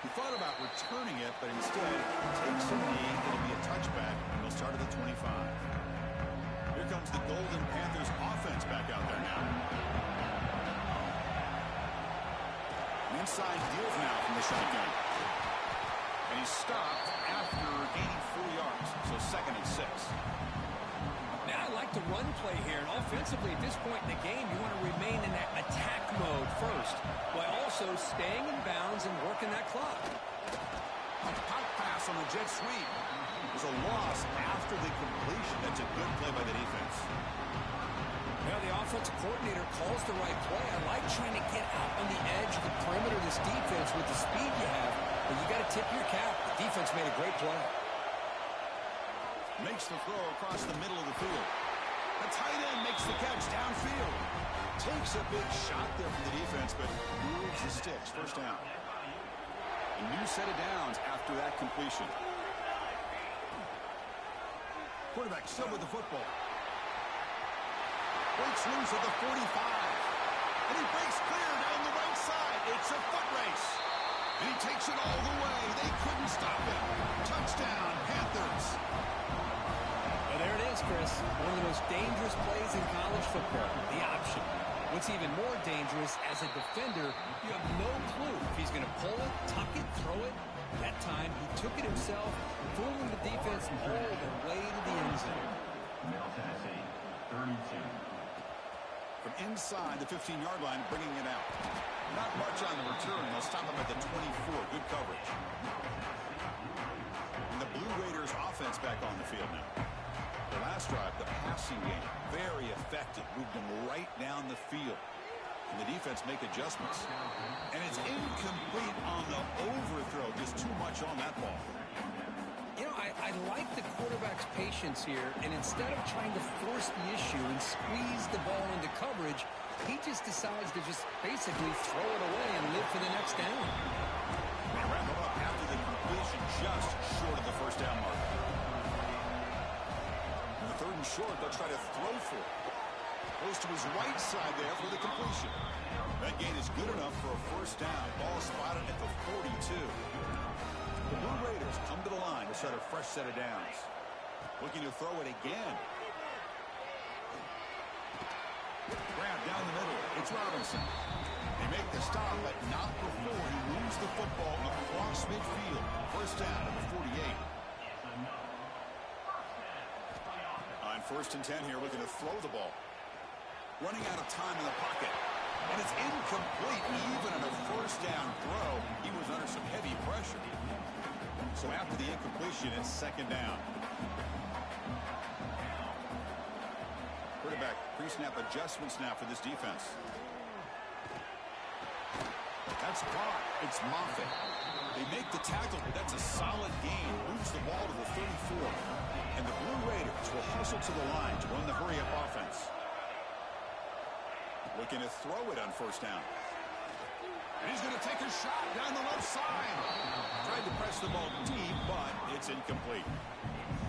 He thought about returning it, but instead takes a knee. It'll be a touchback, and they'll start at the 25. Here comes the Golden Panthers offense back out there now. Inside deals now from the shotgun. And he's stopped after 84 yards, so second and 6. Now I like the run play here, and offensively at this point in the game, you want to remain in that attack mode first, while also staying in bounds and working that clock. A pop pass on the jet sweep. There's a loss after the completion. That's a good play by the defense. Well, the offensive coordinator calls the right play. I like trying to get out on the edge of the perimeter of this defense with the speed you have, but you got to tip your cap. The defense made a great play. Makes the throw across the middle of the field. The tight end makes the catch downfield. Takes a big shot there from the defense, but moves the sticks. First down. A new set of downs after that completion. Quarterback still with the football. Breaks loose at the 45. And he breaks clear down the right side. It's a foot race. And he takes it all the way. They couldn't stop him. Touchdown, Panthers. Well, there it is, Chris. One of the most dangerous plays in college football, the option. What's even more dangerous, as a defender, you have no clue if he's going to pull it, tuck it, throw it. That time, he took it himself, fooling the defense and hauled it way to the end zone. Middle Tennessee, 32. From inside the 15-yard line, bringing it out. Not much on the return. They'll stop him at the 24. Good coverage. And the Blue Raiders offense back on the field now. The last drive, the passing game, very effective. Moved them right down the field. And the defense make adjustments. And it's incomplete on the overthrow. Just too much on that ball. You know, I like the quarterback's patience here, and instead of trying to force the issue and squeeze the ball into coverage, he just decides to just basically throw it away and live for the next down. They wrap it up after the completion, just short of the first down mark. On the third and short, they'll try to throw for it. Goes to his right side there for the completion. That gain is good enough for a first down. Ball spotted at the 42. The Blue Raiders come to the line to set a fresh set of downs. Looking to throw it again. Grab down the middle. It's Robinson. They make the stop, but not before he moves the football across midfield. First down at the 48. On first and 10 here, looking to throw the ball. Running out of time in the pocket. And it's incomplete. Even on a first down throw, he was under some heavy pressure. So after the incompletion, it's second down. Quarterback pre-snap adjustments now for this defense. That's caught. It's Moffitt. They make the tackle, but that's a solid gain. Moves the ball to the 34. And the Blue Raiders will hustle to the line to run the hurry-up offense. Looking to throw it on first down. And he's going to take a shot down the left side. Tried to press the ball deep, but it's incomplete.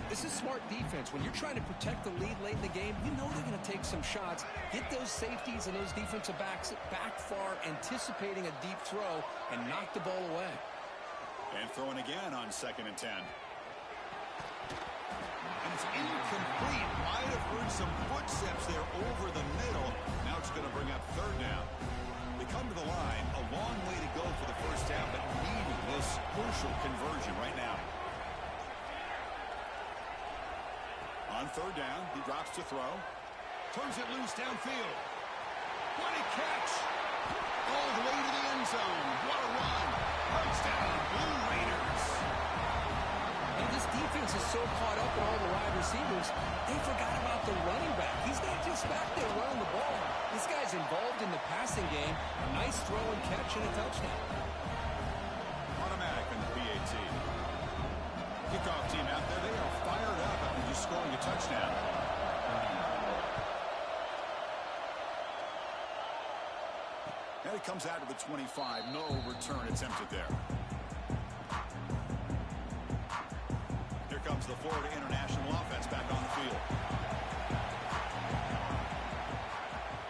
This is smart defense. When you're trying to protect the lead late in the game, you know they're going to take some shots. Get those safeties and those defensive backs back far, anticipating a deep throw, and knock the ball away. And throwing again on second and 10. And it's incomplete. Might have heard some footsteps there over the middle. Now it's going to bring up third down. They come to the line. A long way to go for the first down, but needing this crucial conversion right now. On third down, he drops to throw. Turns it loose downfield. What a catch! All the way to the end zone. What a run! Touchdown, Blue Raiders! And this defense is so caught up in all the wide receivers, they forgot about the running back. He's not just back there running the ball. This guy's involved in the passing game. A nice throw and catch and a touchdown. Automatic in the PAT. Kickoff team out there, they are fired up after just scoring a touchdown. And it comes out to the 25. No return attempted there. Here comes the Florida International offense back on the field.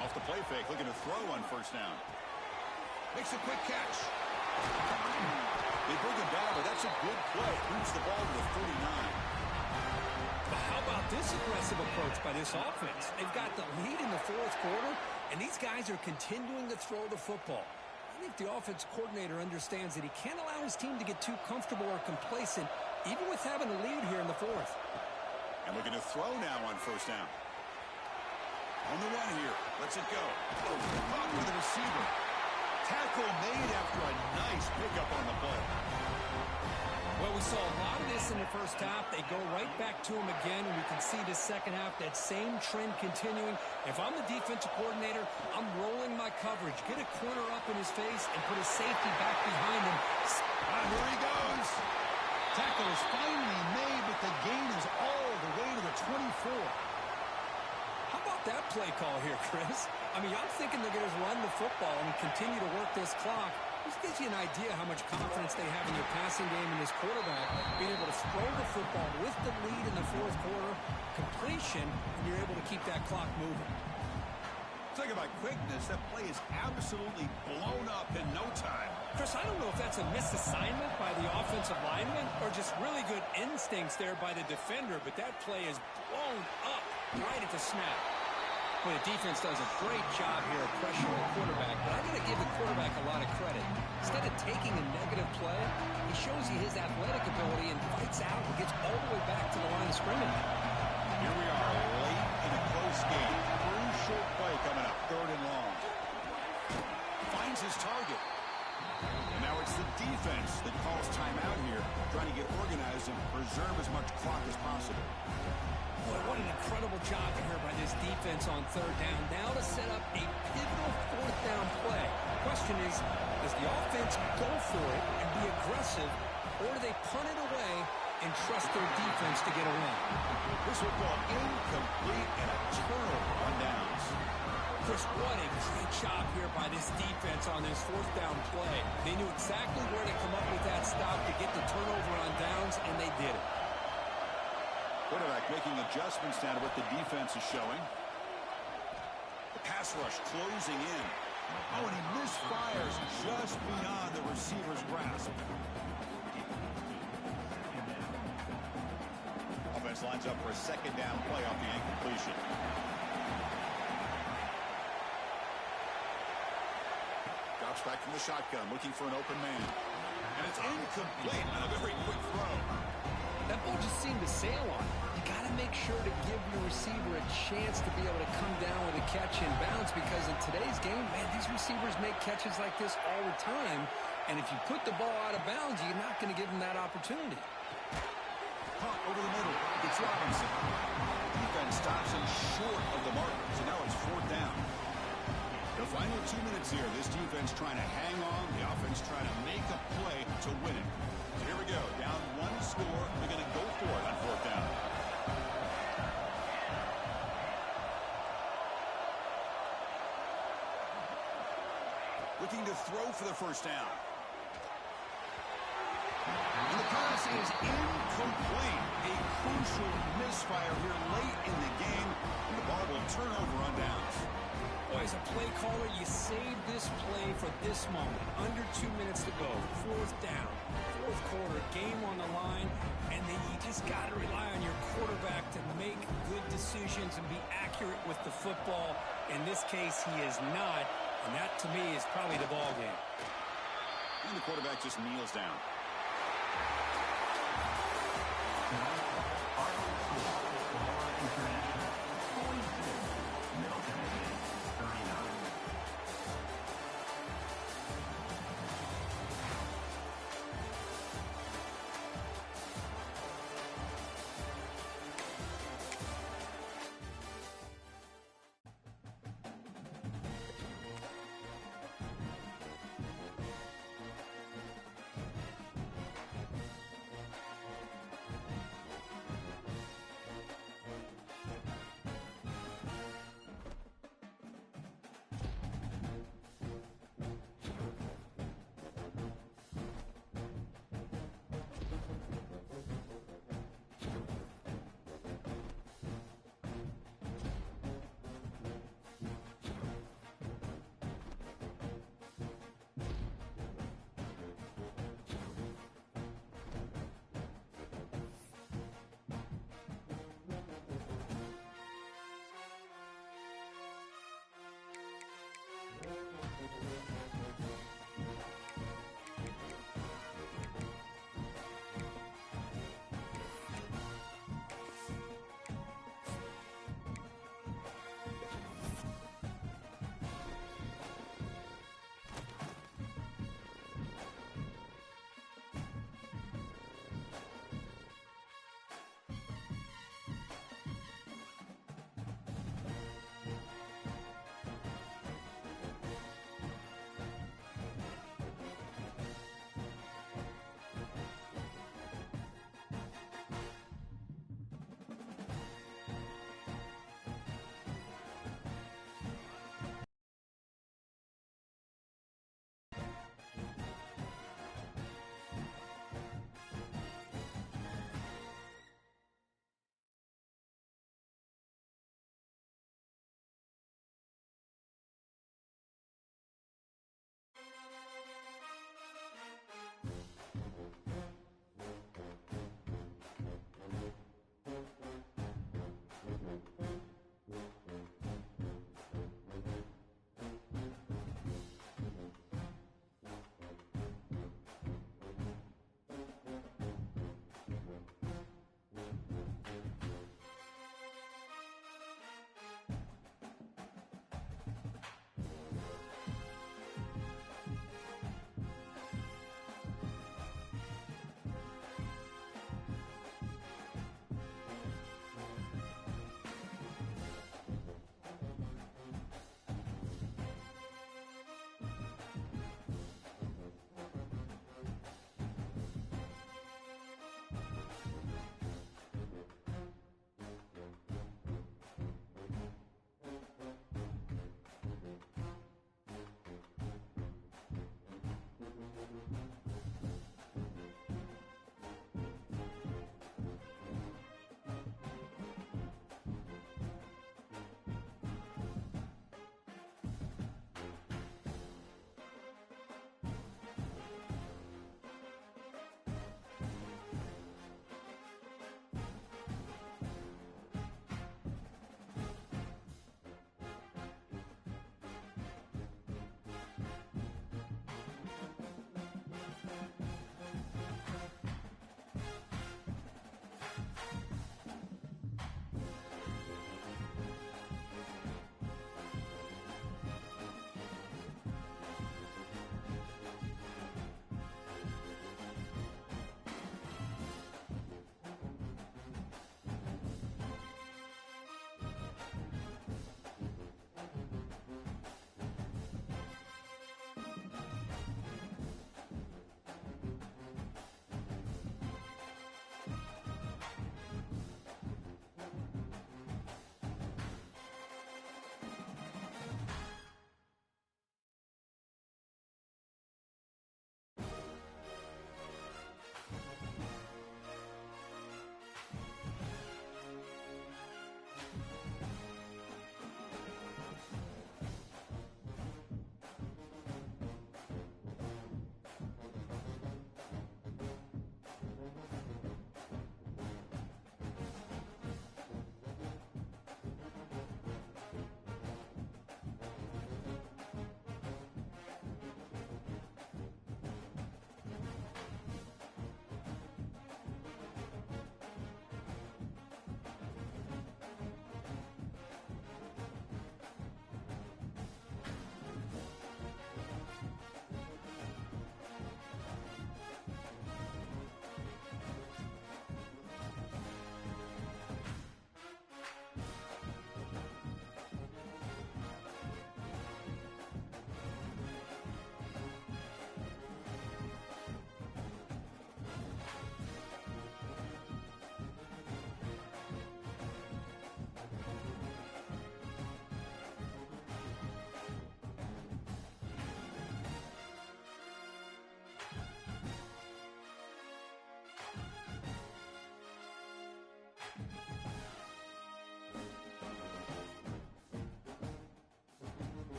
Off the play fake, looking to throw on first down. Makes a quick catch. They bring him down, but that's a good play. Moves the ball to the 49. But how about this aggressive approach by this offense? They've got the lead in the fourth quarter, and these guys are continuing to throw the football. I think the offense coordinator understands that he can't allow his team to get too comfortable or complacent, even with having a lead here in the fourth. And looking to throw now on first down. On the run here. Lets it go. Caught with the receiver. Tackle made after a nice pickup on the play. Well, we saw a lot of this in the first half. They go right back to him again, and we can see the second half, that same trend continuing. If I'm the defensive coordinator, I'm rolling my coverage. Get a corner up in his face and put a safety back behind him. Here he goes. Tackle is finally made, but the gain is all the way to the 24. How about that play call here, Chris? I mean, I'm thinking they're going to run the football and continue to work this clock. This gives you an idea how much confidence they have in your passing game and this quarterback being able to throw the football with the lead in the fourth quarter, completion, and you're able to keep that clock moving. Talking about quickness, that play is absolutely blown up in no time. Chris, I don't know if that's a misassignment by the offensive lineman or just really good instincts there by the defender, but that play is blown up right at the snap. Well, the defense does a great job here of pressuring the quarterback, but I got to give the quarterback a lot of credit. Instead of taking a negative play, he shows you his athletic ability and fights out and gets all the way back to the line of scrimmage. Here we are, late in a close game. Crucial play coming up, third and long. Finds his target. And now it's the defense that calls timeout here, trying to get organized and preserve as much clock as possible. Boy, what an incredible job here by this defense on third down. Now to set up a pivotal fourth down play. The question is, does the offense go for it and be aggressive, or do they punt it away and trust their defense to get a win? This football incomplete and a turnover on downs. Chris, what a great job here by this defense on this fourth down play. They knew exactly where to come up with that stop to get the turnover on downs, and they did it. Quarterback making adjustments now to what the defense is showing. The pass rush closing in. Oh, and he misfires just beyond the receiver's grasp. Offense lines up for a second down play off the incompletion. Drops back from the shotgun, looking for an open man. And it's incomplete on a very quick throw. That ball just seemed to sail on. You got to make sure to give your receiver a chance to be able to come down with a catch in bounds, because in today's game, man, these receivers make catches like this all the time. And if you put the ball out of bounds, you're not going to give them that opportunity. Caught over the middle. It's Robinson. Defense stops him short of the mark. So now it's fourth down. The final 2 minutes here. This defense trying to hang on. The offense trying to make a play to win it. So here we go. Down one score. They're going to go for it on fourth down. Looking to throw for the first down. And the pass is incomplete. A crucial misfire here late in the game. And the ball will turn over on downs. Boy, as a play caller, you save this play for this moment. Under 2 minutes to go. Fourth down. Fourth quarter. Game on the line. And then you just got to rely on your quarterback to make good decisions and be accurate with the football. In this case, he is not. And that, to me, is probably the ball game. And the quarterback just kneels down.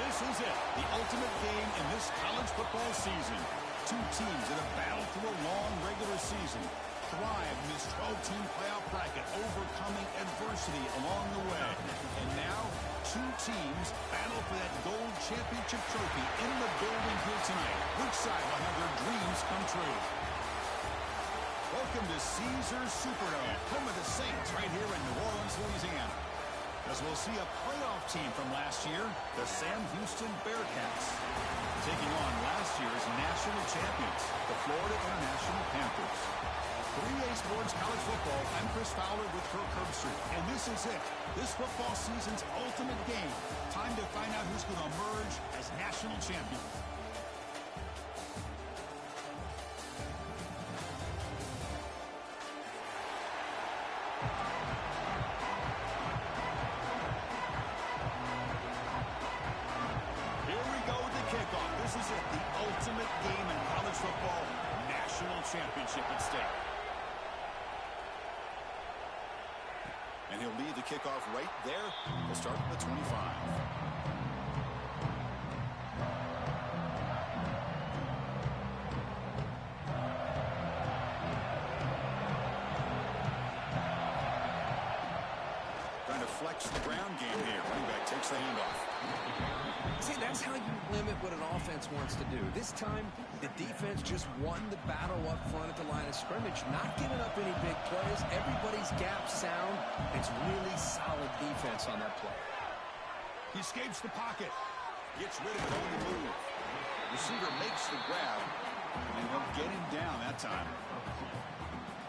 This is it, the ultimate game in this college football season. Two teams that have battled through a long regular season, thrive in this 12-team playoff bracket, overcoming adversity along the way. And now, two teams battle for that gold championship trophy in the building here tonight. Which side will have their dreams come true? Welcome to Caesars Superdome, home of the Saints, right here in New Orleans, Louisiana. As we'll see a playoff team from last year, the Sam Houston Bearcats, taking on last year's national champions, the Florida International Panthers. 3A Sports College Football, I'm Chris Fowler with Kirk Herbstreit, and this is it. This football season's ultimate game. Time to find out who's going to emerge as national champion. Here we go with the kickoff. This is it, the ultimate game in college football, national championship at stake. And he'll lead the kickoff right there. We'll start at the 25. Trying to flex the ground game here. Running back takes the handoff. See, that's how you limit what an offense wants to do. This time, the defense just won the battle up front at the line of scrimmage, not giving up any big plays. Everybody's gap sound. It's really solid defense on that play. He escapes the pocket. Gets rid of it on the move. Receiver makes the grab, and he'll get him down that time.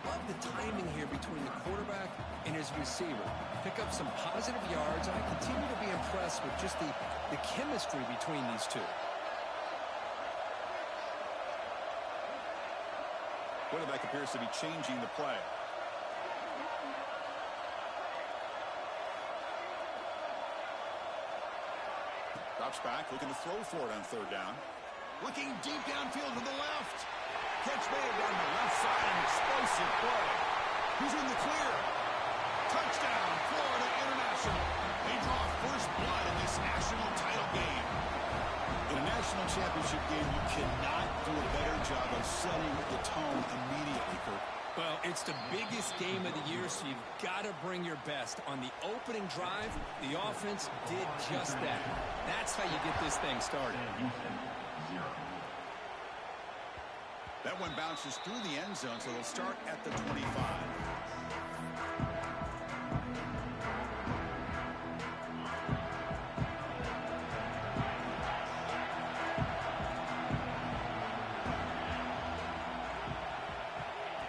Love the timing here between the quarterback and his receiver. Pick up some positive yards, and I continue to be impressed with just the chemistry between these two. Quarterback appears to be changing the play. Drops back, looking to throw for it on third down. Looking deep downfield to the left. Catch made down the left side, an explosive play. He's in the clear. Touchdown, Florida International. They draw first blood in this national title game. In a national championship game, you cannot do a better job of setting the tone immediately, Kirk. Well, it's the biggest game of the year, so you've got to bring your best. On the opening drive, the offense did just that. That's how you get this thing started. That one bounces through the end zone, so they'll start at the 25.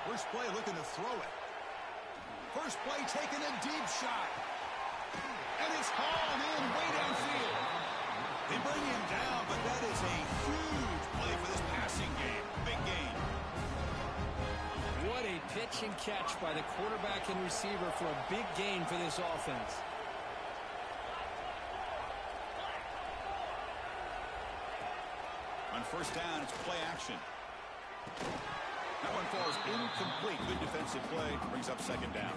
First play looking to throw it. First play taking a deep shot. And it's hauled in way downfield. They bring him down, but that is a huge play for this passing game. Big gain. What a pitch and catch by the quarterback and receiver for a big gain for this offense. On first down, it's play action. That one falls incomplete. Good defensive play. Brings up second down.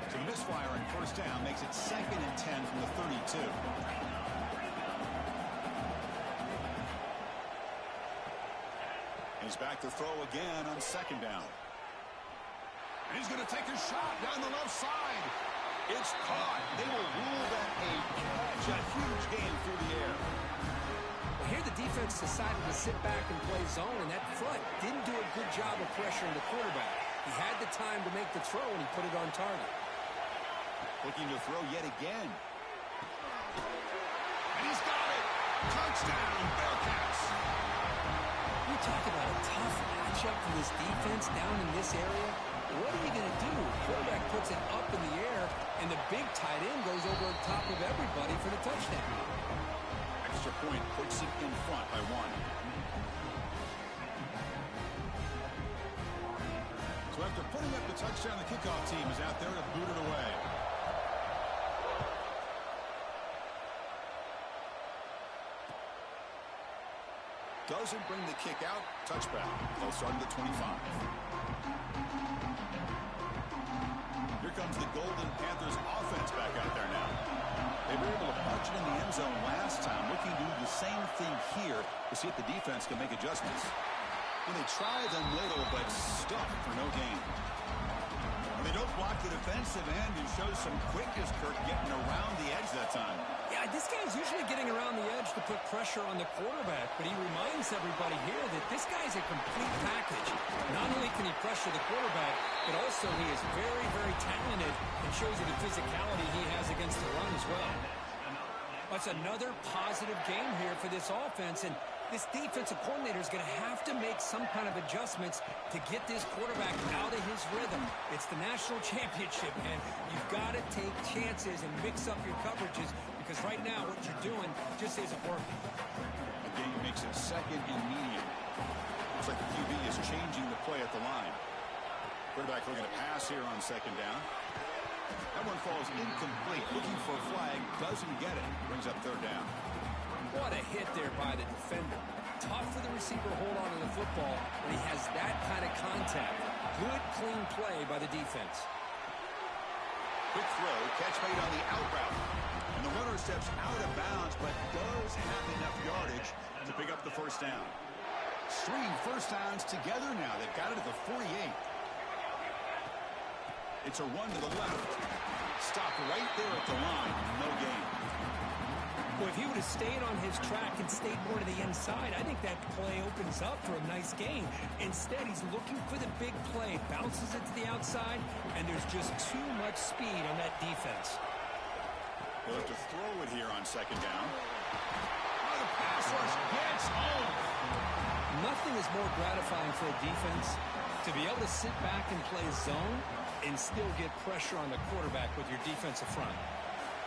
So the misfire on first down makes it 2nd and 10 from the 32. He's back to throw again on second down. And he's going to take a shot down the left side. It's caught. They will rule that a catch. A huge gain through the air. Well, here the defense decided to sit back and play zone, and that front didn't do a good job of pressuring the quarterback. He had the time to make the throw, and he put it on target. Looking to throw yet again. And he's got it. Touchdown, Bearcats. You talk about a tough matchup for this defense down in this area. What are you going to do? Quarterback puts it up in the air, and the big tight end goes over the top of everybody for the touchdown. Extra point puts it in front by 1. So after putting up the touchdown, the kickoff team is out there to boot it away. Doesn't bring the kick out. Touchback. They'll start at the 25. Here comes the Golden Panthers offense back out there now. They They were able to punch it in the end zone last time, looking to do the same thing here to see if the defense can make adjustments. When they try the middle, but stuck for no gain. They don't block the defensive end and show some quickness, Kirk, getting around the edge that time. Yeah, this guy's usually getting around the edge to put pressure on the quarterback, but he reminds everybody here that this guy's a complete package. Not only can he pressure the quarterback, but also he is very, very talented and shows you the physicality he has against the run as well. That's another positive game here for this offense, and this defensive coordinator is going to have to make some kind of adjustments to get this quarterback out of his rhythm. It's the national championship, man. You've got to take chances and mix up your coverages because right now what you're doing just isn't working. Again, makes it second and medium. Looks like the QB is changing the play at the line. Quarterback looking to pass here on second down. That one falls incomplete. Looking for a flag. Doesn't get it. Brings up third down. What a hit there by the defender. Tough for the receiver to hold on to the football when he has that kind of contact. Good, clean play by the defense. Quick throw. Catch made on the out route. And the runner steps out of bounds, but does have enough yardage to pick up the first down. 3 first downs together now. They've got it at the 48. It's a run to the left. Stop right there at the line. No gain. Well, if he would have stayed on his track and stayed more to the inside, I think that play opens up for a nice gain. Instead, he's looking for the big play, bounces it to the outside, and there's just too much speed on that defense. They'll have to throw it here on second down. Oh, the pass rush gets home. Nothing is more gratifying for a defense to be able to sit back and play zone and still get pressure on the quarterback with your defensive front.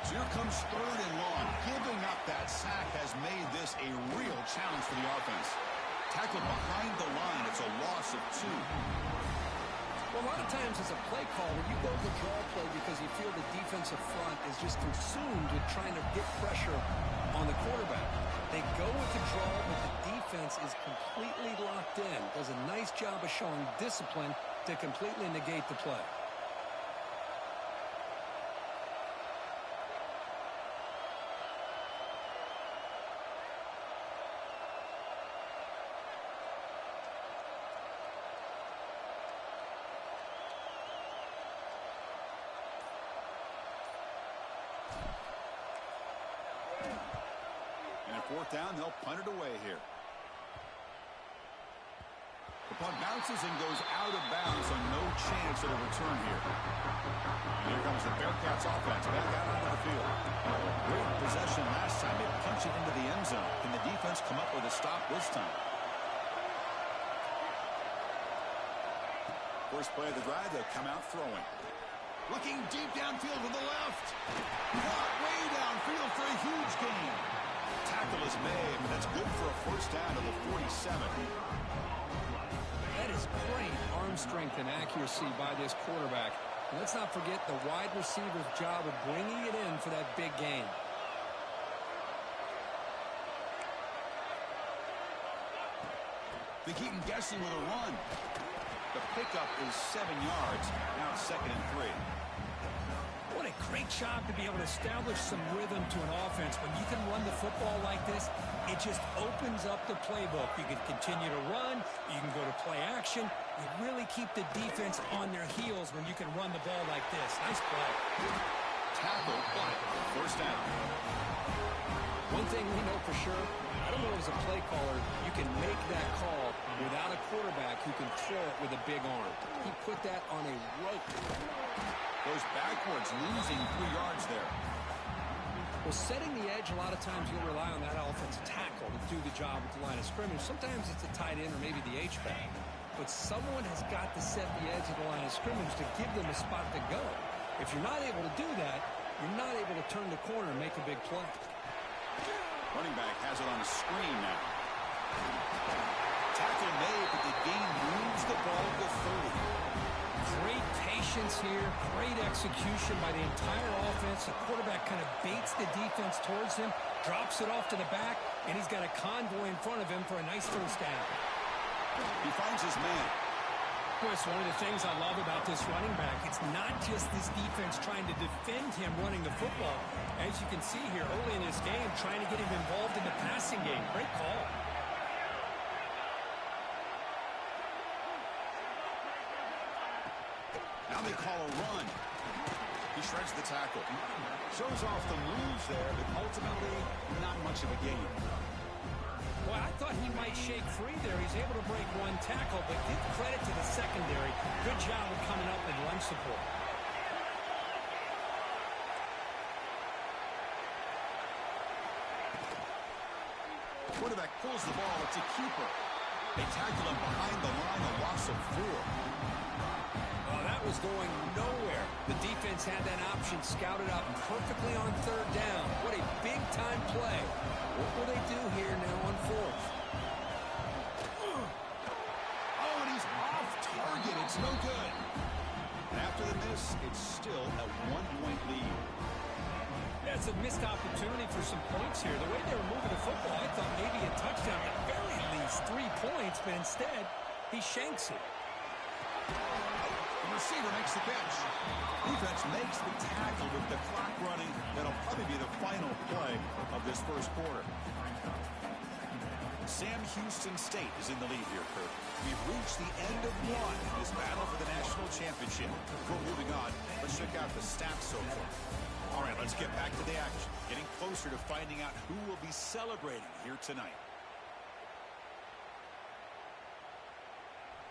So here comes third and long. Giving up that sack has made this a real challenge for the offense. Tackled behind the line. It's a loss of 2. Well, a lot of times as a play caller, you go to draw play because you feel the defensive front is just consumed with trying to get pressure on the quarterback. They go with the draw, but the defense is completely locked in. Does a nice job of showing discipline to completely negate the play. Fourth down, they'll punt it away here. The punt bounces and goes out of bounds, so no chance at a return here. And here comes the Bearcats offense back out onto the field. Great possession last time. They punch it into the end zone. Can the defense come up with a stop this time? First play of the drive, they'll come out throwing. Looking deep downfield to the left. Caught way downfield for a huge gain. Tackle is made, but that's good for a first down to the 47. That is great arm strength and accuracy by this quarterback. And let's not forget the wide receiver's job of bringing it in for that big gain. They keep him guessing with a run. The pickup is 7 yards. Now it's 2nd and 3. What a great job to be able to establish some rhythm to an offense. When you can run the football like this, it just opens up the playbook. You can continue to run. You can go to play action. You really keep the defense on their heels when you can run the ball like this. Nice play. Tackle, but first down. One thing we know for sure, I don't know as a play caller, you can make that call without a quarterback who can throw it with a big arm. He put that on a rope. Goes backwards, losing 3 yards there. Well, setting the edge, a lot of times you'll rely on that offensive tackle to do the job at the line of scrimmage. Sometimes it's a tight end or maybe the H-back. But someone has got to set the edge of the line of scrimmage to give them a spot to go. If you're not able to do that, you're not able to turn the corner and make a big play. Running back has it on the screen now. Tackle made, but the game moves the ball to 30. Great patience here, great execution by the entire offense. The quarterback kind of baits the defense towards him, drops it off to the back, and he's got a convoy in front of him for a nice first down. He finds his man. Well, it's one of the things I love about this running back. It's not just this defense trying to defend him running the football. As you can see here early in this game, trying to get him involved in the passing game. Great call. Now they call a run. He shreds the tackle. Shows off the moves there, but ultimately not much of a gain. Well, I thought he might shake free there. He's able to break one tackle, but give credit to the secondary. Good job of coming up and run support. Quarterback pulls the ball. It's a keeper. They tackle him behind the line, a loss of 4. Oh, that was going nowhere. The defense had that option scouted out perfectly on 3rd down. What a big-time play. What will they do here now on 4th? Oh, and he's off target. It's no good. And after the miss, it's still a 1-point lead. That's a missed opportunity for some points here. The way they were moving the football, I thought maybe a touchdown, at very least 3 points, but instead, he shanks it. The receiver makes the catch. Defense makes the tackle with the clock running. That'll probably be the final play of this first quarter. Sam Houston State is in the lead here, Kurt. We've reached the end of one in this battle for the national championship. Before moving on, let's check out the stats so far. All right, let's get back to the action. Getting closer to finding out who will be celebrating here tonight.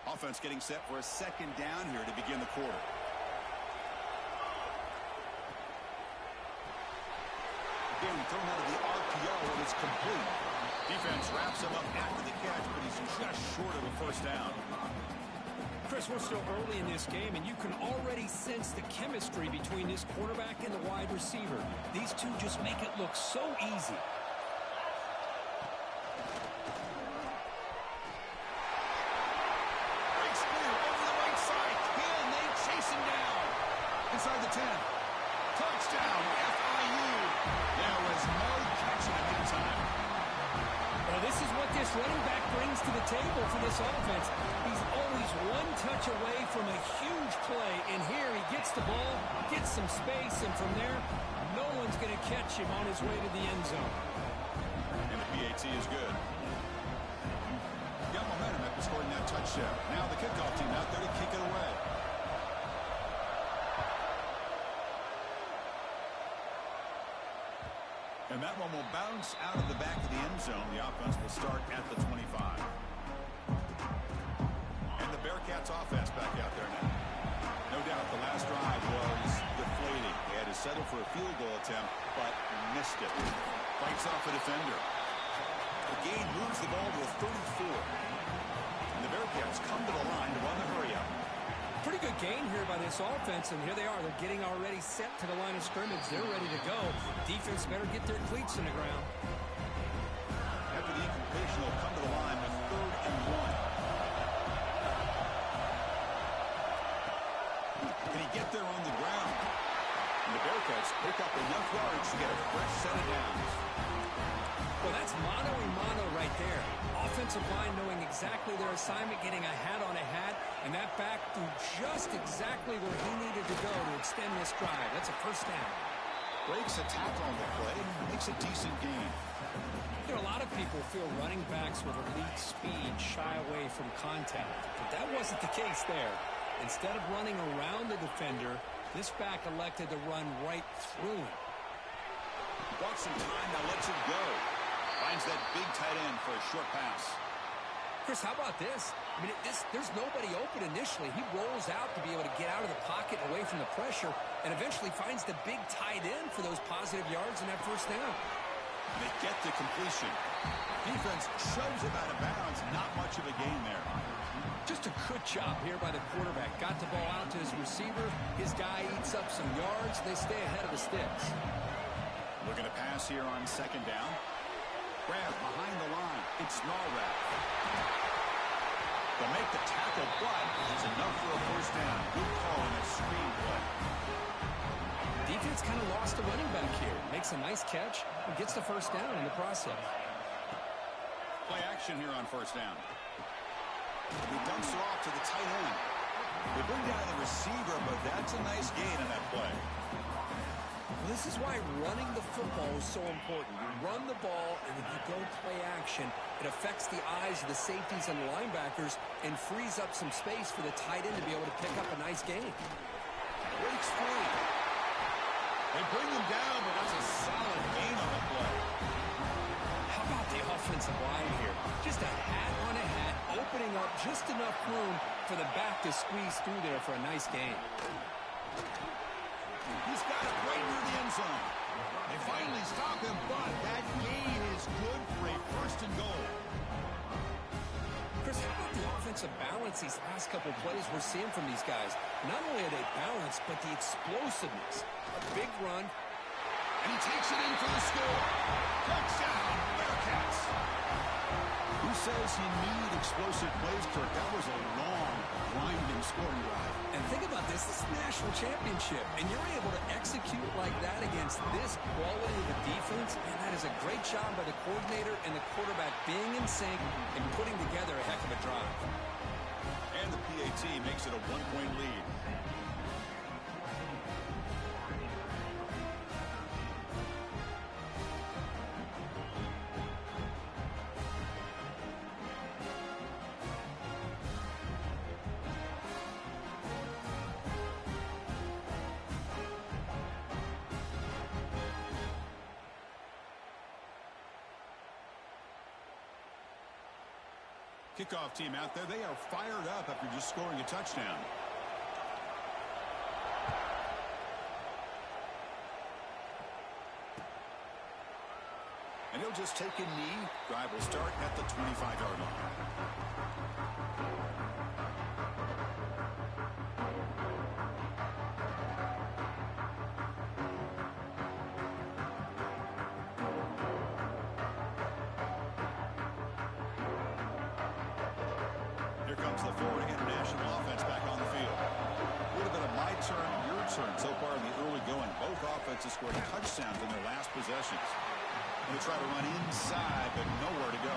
Offense getting set for a 2nd down here to begin the quarter. Again, thrown out of the RPO, and it's complete. Defense wraps him up after the catch, but he's just short of a 1st down. Chris, we're still early in this game, and you can already sense the chemistry between this quarterback and the wide receiver. These two just make it look so easy. Breaks clear over the right side. Can they chase him down? Inside the 10. Touchdown, FIU. There was no catch in the meantime. Well, this is what this running back brings to the table for this offense. He's always one touch away from a huge play, and here he gets the ball, gets some space, and from there, no one's going to catch him on his way to the end zone. And the PAT is good. Got momentum after scoring that touchdown. Now the kickoff team out there to kick it away. And that one will bounce out of the back of the end zone. The offense will start at the 25. And the Bearcats offense back out there now. No doubt the last drive was deflating. They had to settle for a field goal attempt, but missed it. Fights off a defender. The gain moves the ball to a 34. And the Bearcats come to the line to run the hurry-up. Pretty good gain here by this offense, and here they are. They're getting already set to the line of scrimmage. They're ready to go. Defense better get their cleats in the ground. After the incompletion, they'll come to the line with 3rd and 1. Can he get there on the ground? And the Bearcats pick up enough yards to get a fresh set of downs. Well, that's mano-a-mano right there. Offensive line knowing exactly their assignment, getting a hat on a hat, and that back threw just exactly where he needed to go to extend this drive. That's a 1st down. Breaks a tackle on the play, makes a decent gain. You know, a lot of people feel running backs with elite speed shy away from contact, but that wasn't the case there. Instead of running around the defender, this back elected to run right through him. Bought some time, now lets it go. Finds that big tight end for a short pass. Chris, how about this? I mean, there's nobody open initially. He rolls out to be able to get out of the pocket away from the pressure and eventually finds the big tight end for those positive yards in that 1st down. They get the completion. Defense shoves him out of bounds. Not much of a gain there. Just a good job here by the quarterback. Got the ball out to his receiver. His guy eats up some yards. They stay ahead of the sticks. Looking to pass here on 2nd down. Grab behind the line. It's Norrad. They'll make the tackle, but it's enough for a 1st down. Good call on that screen play. Defense kind of lost the running back here. Makes a nice catch and gets the 1st down in the process. Play action here on 1st down. He dumps it off to the tight end. They bring down the receiver, but that's a nice gain on that play. Well, this is why running the football is so important. You run the ball, and if you go play action, it affects the eyes of the safeties and the linebackers and frees up some space for the tight end to be able to pick up a nice gain. Breaks free. They bring him down, but that's a solid gain on the play. How about the offensive line here? Just a hat on a hat, opening up just enough room for the back to squeeze through there for a nice gain. He's got it right near the end zone. They finally stop him, but that gain is good for a first and goal. Chris, how about the offensive balance these last couple plays we're seeing from these guys? Not only are they balanced, but the explosiveness. A big run. And he takes it in for the score. Touchdown, Bearcats. Who says you need explosive plays, Kirk? That was a long, grinding scoring drive. And think about this. This is a national championship, and you're able to execute like that against this quality of a defense, and that is a great job by the coordinator and the quarterback being in sync and putting together a heck of a drive. And the PAT makes it a one-point lead. Kickoff team out there. They are fired up after just scoring a touchdown. And he'll just take a knee. Drive will start at the 25-yard line. Here comes the Florida International offense back on the field. Would have been a my turn, your turn so far in the early going. Both offenses scored touchdowns in their last possessions. They try to run inside, but nowhere to go.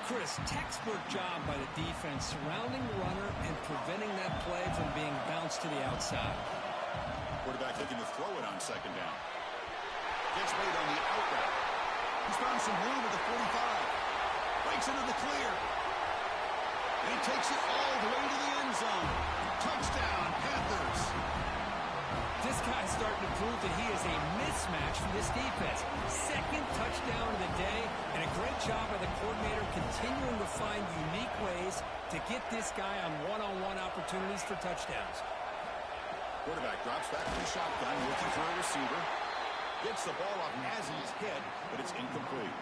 Chris, textbook job by the defense surrounding the runner and preventing that play from being bounced to the outside. Quarterback looking to throw it on second down. Gets made on the out route. He's found some room at the 45. Breaks into the clear. And he takes it all the way to the end zone. Touchdown, Panthers. This guy's starting to prove that he is a mismatch for this defense. Second touchdown of the day, and a great job by the coordinator continuing to find unique ways to get this guy on one-on-one opportunities for touchdowns. Quarterback drops back to the shotgun, looking for a receiver. Gets the ball off as he's hit, but it's incomplete.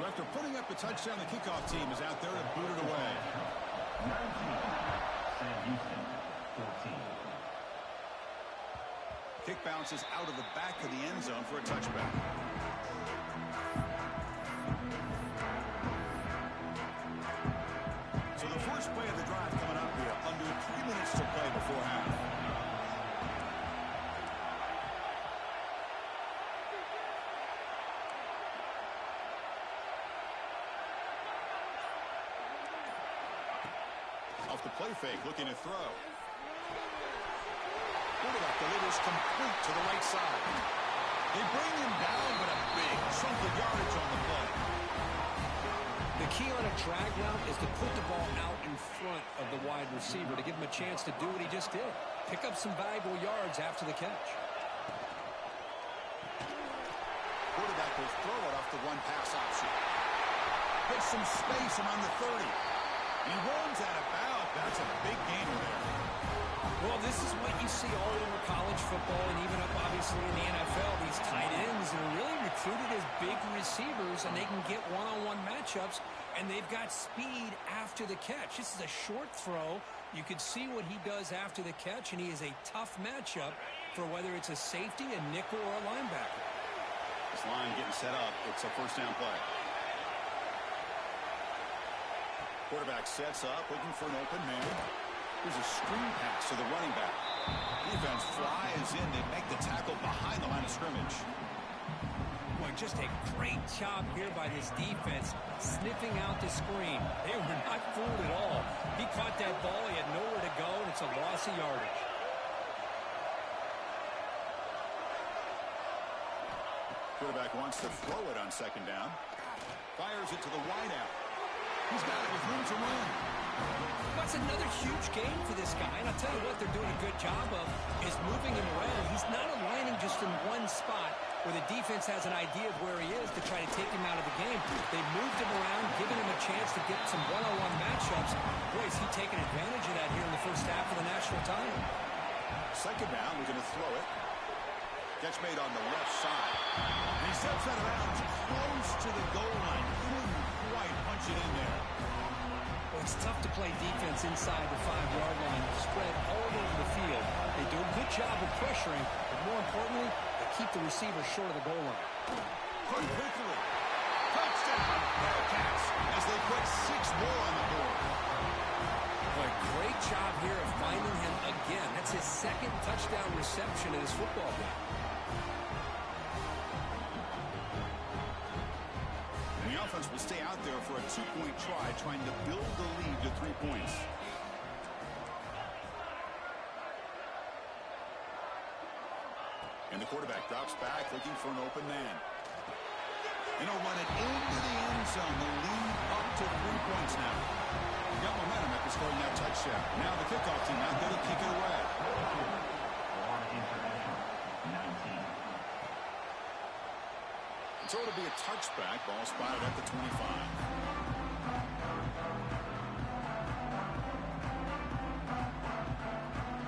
So after putting up a touchdown, the kickoff team is out there to boot it away. 19, Sam Houston, 14. Kick bounces out of the back of the end zone for a touchback. So the first play of the drive coming up here. Under 3 minutes to play before half. Off the play fake, looking to throw. Quarterback delivers complete to the right side. They bring him down, but a big chunk of yardage on the play. The key on a drag route is to put the ball out in front of the wide receiver to give him a chance to do what he just did. Pick up some valuable yards after the catch. Quarterback will throw it off the one pass option. Gets some space around the 30. And he runs out of bounds. That's a big gainer there. Well, this is what you see all over college football and even up, obviously, in the NFL. These tight ends that are really recruited as big receivers, and they can get one-on-one matchups, and they've got speed after the catch. This is a short throw. You can see what he does after the catch, and he is a tough matchup for whether it's a safety, a nickel, or a linebacker. This line getting set up. It's a first down play. Quarterback sets up, looking for an open man. Here's a screen pass to the running back. Defense flies in. They make the tackle behind the line of scrimmage. Boy, just a great job here by this defense, sniffing out the screen. They were not fooled at all. He caught that ball. He had nowhere to go, and it's a loss of yardage. Quarterback wants to throw it on second down. Fires it to the wideout. He's got it with room to run. That's another huge game for this guy, and I'll tell you what they're doing a good job of is moving him around. He's not aligning just in one spot where the defense has an idea of where he is to try to take him out of the game. They've moved him around, given him a chance to get some one-on-one matchups. Boy, is he taking advantage of that here in the first half of the national title. Second down, we're going to throw it. Catch made on the left side. And he steps out of bounds close to the goal line. Couldn't quite punch it in there. Well, it's tough to play defense inside the 5-yard line, spread all over the field. They do a good job of pressuring, but more importantly, they keep the receiver short of the goal line. Quickly. Touchdown, Bearcats, as they put 6 more on the board. Boy, great job here of finding him again. That's his second touchdown reception in this football game. And the offense will stay out there for a 2-point try, trying to build the lead to 3 points. And the quarterback drops back, looking for an open man. And he'll run it into the end zone. The lead up to 3 points now. Got momentum after scoring that touchdown. Now the kickoff team out there to kick it away. So it'll be a touchback. Ball spotted at the 25.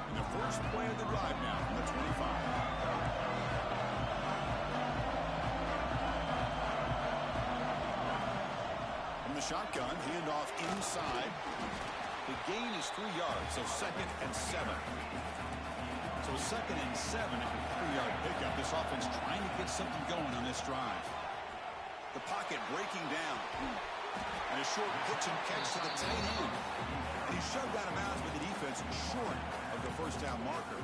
And the first play of the drive now from the 25. From the shotgun, handoff inside. The gain is 3 yards, so 2nd and 7. So 2nd and 7 at the 3-yard pickup. This offense trying to get something going on this drive. The pocket breaking down. And a short pitch and catch to the tight end. And he's shoved out of bounds by the defense short of the first down marker.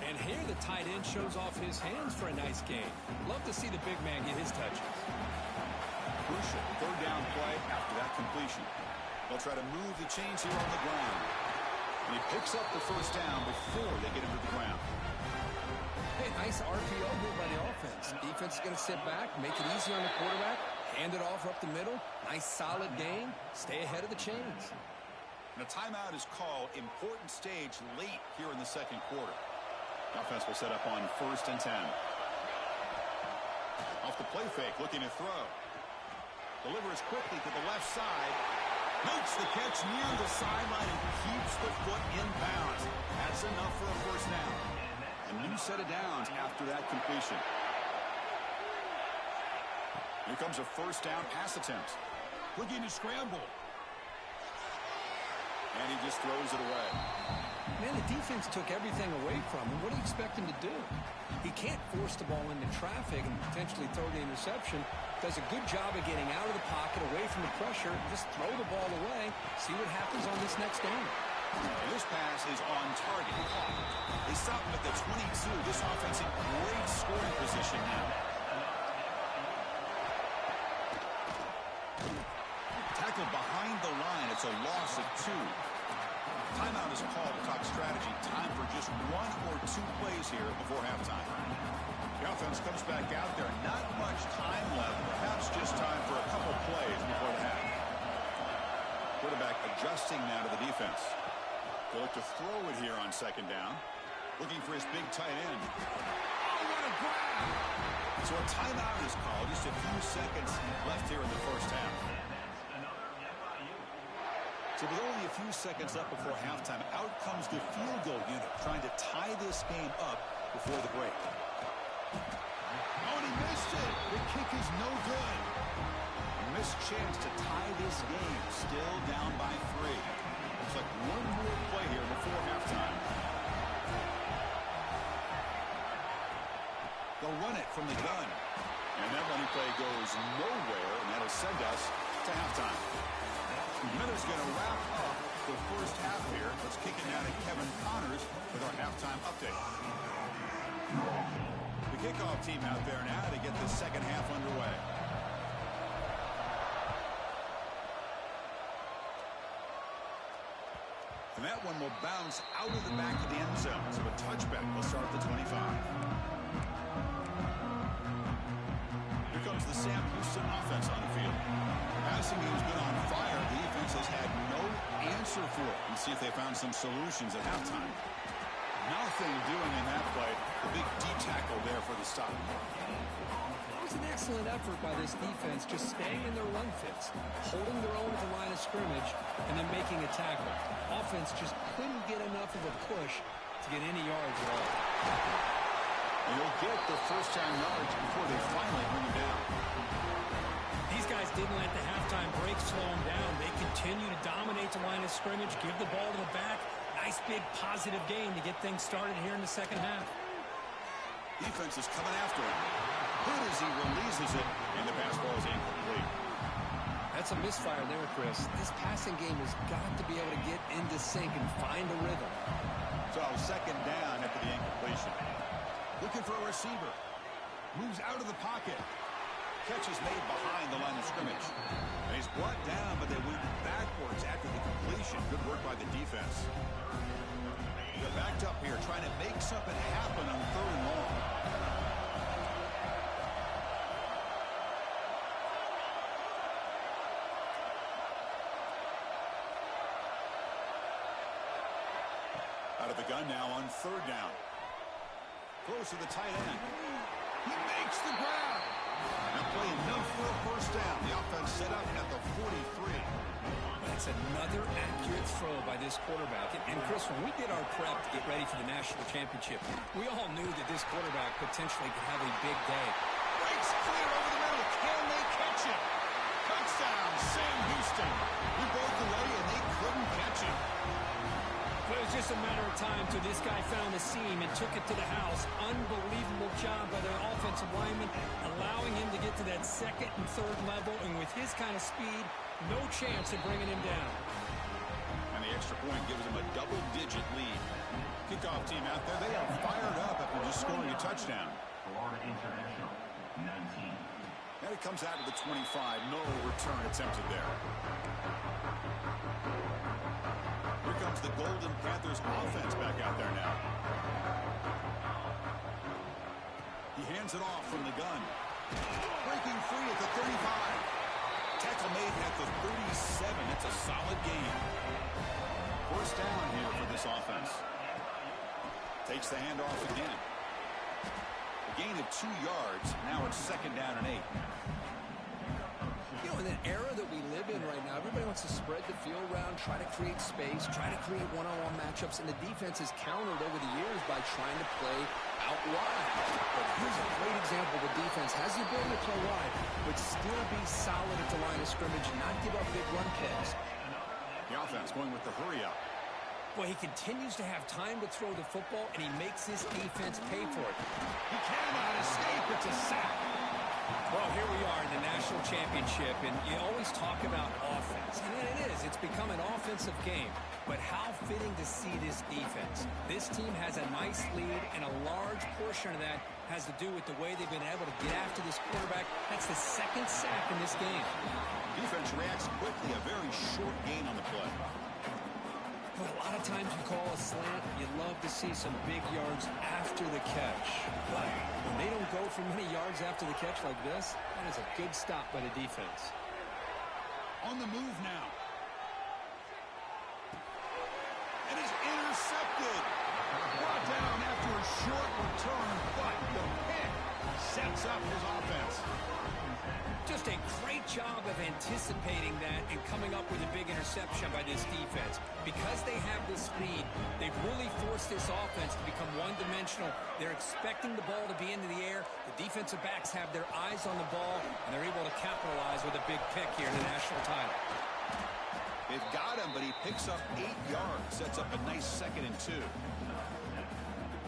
And here the tight end shows off his hands for a nice gain. Love to see the big man get his touches. Crucial 3rd down play after that completion. They'll try to move the chains here on the ground. And he picks up the first down before they get him to the ground. Hey, nice RPO here by the offense. Defense is going to sit back, make it easy on the quarterback, hand it off up the middle. Nice solid gain. Stay ahead of the chains. And a timeout is called. Important stage late here in the second quarter. The offense will set up on 1st and 10. Off the play fake, looking to throw. Delivers quickly to the left side. Makes the catch near the sideline and keeps the foot in bounds. That's enough for a first down. A new set of downs after that completion. Here comes a first down pass attempt. Looking to scramble. And he just throws it away. Man, the defense took everything away from him. What do you expect him to do? He can't force the ball into traffic and potentially throw the interception. Does a good job of getting out of the pocket, away from the pressure. Just throw the ball away. See what happens on this next down. This pass is on target. They stop him at the 22. This offense in great scoring position now. Tackled behind the line. It's a loss of 2. Timeout is called to talk strategy. Time for just 1 or 2 plays here before halftime. The offense comes back out there. Not much time left. Perhaps just time for a couple plays before the half. Quarterback adjusting now to the defense. They'll look to throw it here on second down. Looking for his big tight end. Oh, what a grab! So a timeout is called. Just a few seconds left here in the first half. So with only a few seconds left before halftime, out comes the field goal unit, trying to tie this game up before the break. Oh, and he missed it. The kick is no good. A missed chance to tie this game. Still down by 3. Looks like one more play here before halftime. They'll run it from the gun. And that running play goes nowhere, and that'll send us to halftime. Miller's going to wrap up the first half here. Let's kick it down to Kevin Connors with our halftime update. The The kickoff team out there now to get the second half underway. And that one will bounce out of the back of the end zone. So a touchback will start at the 25. Here comes the Sam Houston offense on the field. The passing game's been on fire. The defense has had no answer for it. Let's see if they found some solutions at halftime. Nothing doing in that play. The big D tackle there for the stop. It was an excellent effort by this defense, just staying in their run fits, holding their own at the line of scrimmage, and then making a tackle. Offense just couldn't get enough of a push to get any yards at all. And you'll get the first down yards before they finally bring him down. These guys didn't let the halftime break slow them down. They continue to dominate the line of scrimmage, give the ball to the back. Nice big positive game to get things started here in the second half. Defense is coming after him. Good as he releases it, and the pass ball is incomplete. That's a misfire there, Chris. This passing game has got to be able to get into sync and find a rhythm. So second down after the incompletion. Looking for a receiver. Moves out of the pocket. Catch is made behind the line of scrimmage. And he's brought down, but they moved backwards after the completion. Good work by the defense. They're backed up here, trying to make something happen on third and long. Out of the gun now on third down. Close to the tight end. He makes the grab. Now play enough for a first down. The offense set up at the 43. That's another accurate throw by this quarterback. And Chris, when we did our prep to get ready for the national championship, we all knew that this quarterback potentially could have a big day. Breaks clear over the middle. Can they catch it? Touchdown, Sam Houston. He broke away and they couldn't catch him. But it was just a matter of time till this guy found the seam and took it to the house. Unbelievable job by their offensive lineman, allowing him to get to that second and third level. And with his kind of speed, no chance of bringing him down. And the extra point gives him a double-digit lead. Kickoff team out there, they are fired up after just scoring a touchdown. Florida International, 19. And it comes out to the 25. No return attempted there. Here comes the Golden Panthers offense back out there now. He hands it off from the gun. Breaking free at the 35. Tackle made at the 37. That's a solid gain. First down here for this offense. Takes the handoff again. A gain of 2 yards. Now it's second down and 8. You know, in an era that we live in right now, everybody wants to spread the field around, try to create space, try to create one-on-one matchups, and the defense has countered over the years by trying to play out wide. But here's a great example. The defense has the ability to play wide, but still be solid at the line of scrimmage and not give up big run plays. The offense going with the hurry-up. Boy, he continues to have time to throw the football, and he makes his defense pay for it. He cannot escape. It's a sack. Well, here we are in the national championship, and you always talk about offense. And it is. It's become an offensive game. But how fitting to see this defense. This team has a nice lead, and a large portion of that has to do with the way they've been able to get after this quarterback. That's the second sack in this game. Defense reacts quickly. A very short gain on the play. But a lot of times you call a slant, you love to see some big yards after the catch. But when they don't go for many yards after the catch like this, that is a good stop by the defense. On the move now. And he's intercepted. Brought down after a short return, but the pick sets up his offense. Just a great job of anticipating that and coming up with a big interception by this defense. Because they have this lead, they've really forced this offense to become one-dimensional. They're expecting the ball to be into the air. The defensive backs have their eyes on the ball, and they're able to capitalize with a big pick here in the national title. They've got him, but he picks up 8 yards. Sets up a nice 2nd and 2.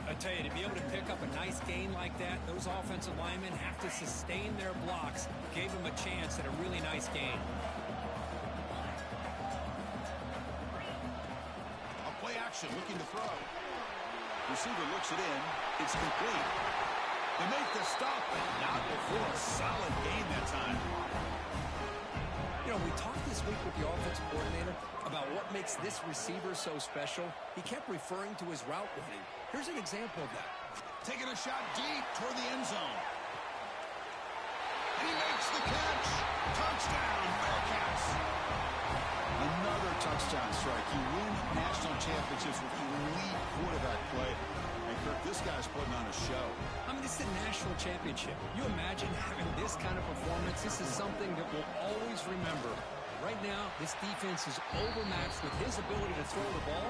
I tell you, to be able to pick up a nice gain like that, those offensive linemen have to sustain their blocks. Gave them a chance at a really nice gain. A play action, looking to throw. Receiver looks it in. It's complete. They make the stop, but not before a solid gain that time. You know, we talked this week with the offensive coordinator about what makes this receiver so special. He kept referring to his route running. Here's an example of that. Taking a shot deep toward the end zone. And he makes the catch. Touchdown, Bearcats. Another touchdown strike. You win national championships with elite quarterback play. And Kirk, this guy's putting on a show. I mean, this is a national championship. You imagine having this kind of performance? This is something that we'll always remember. Right now, this defense is overmatched with his ability to throw the ball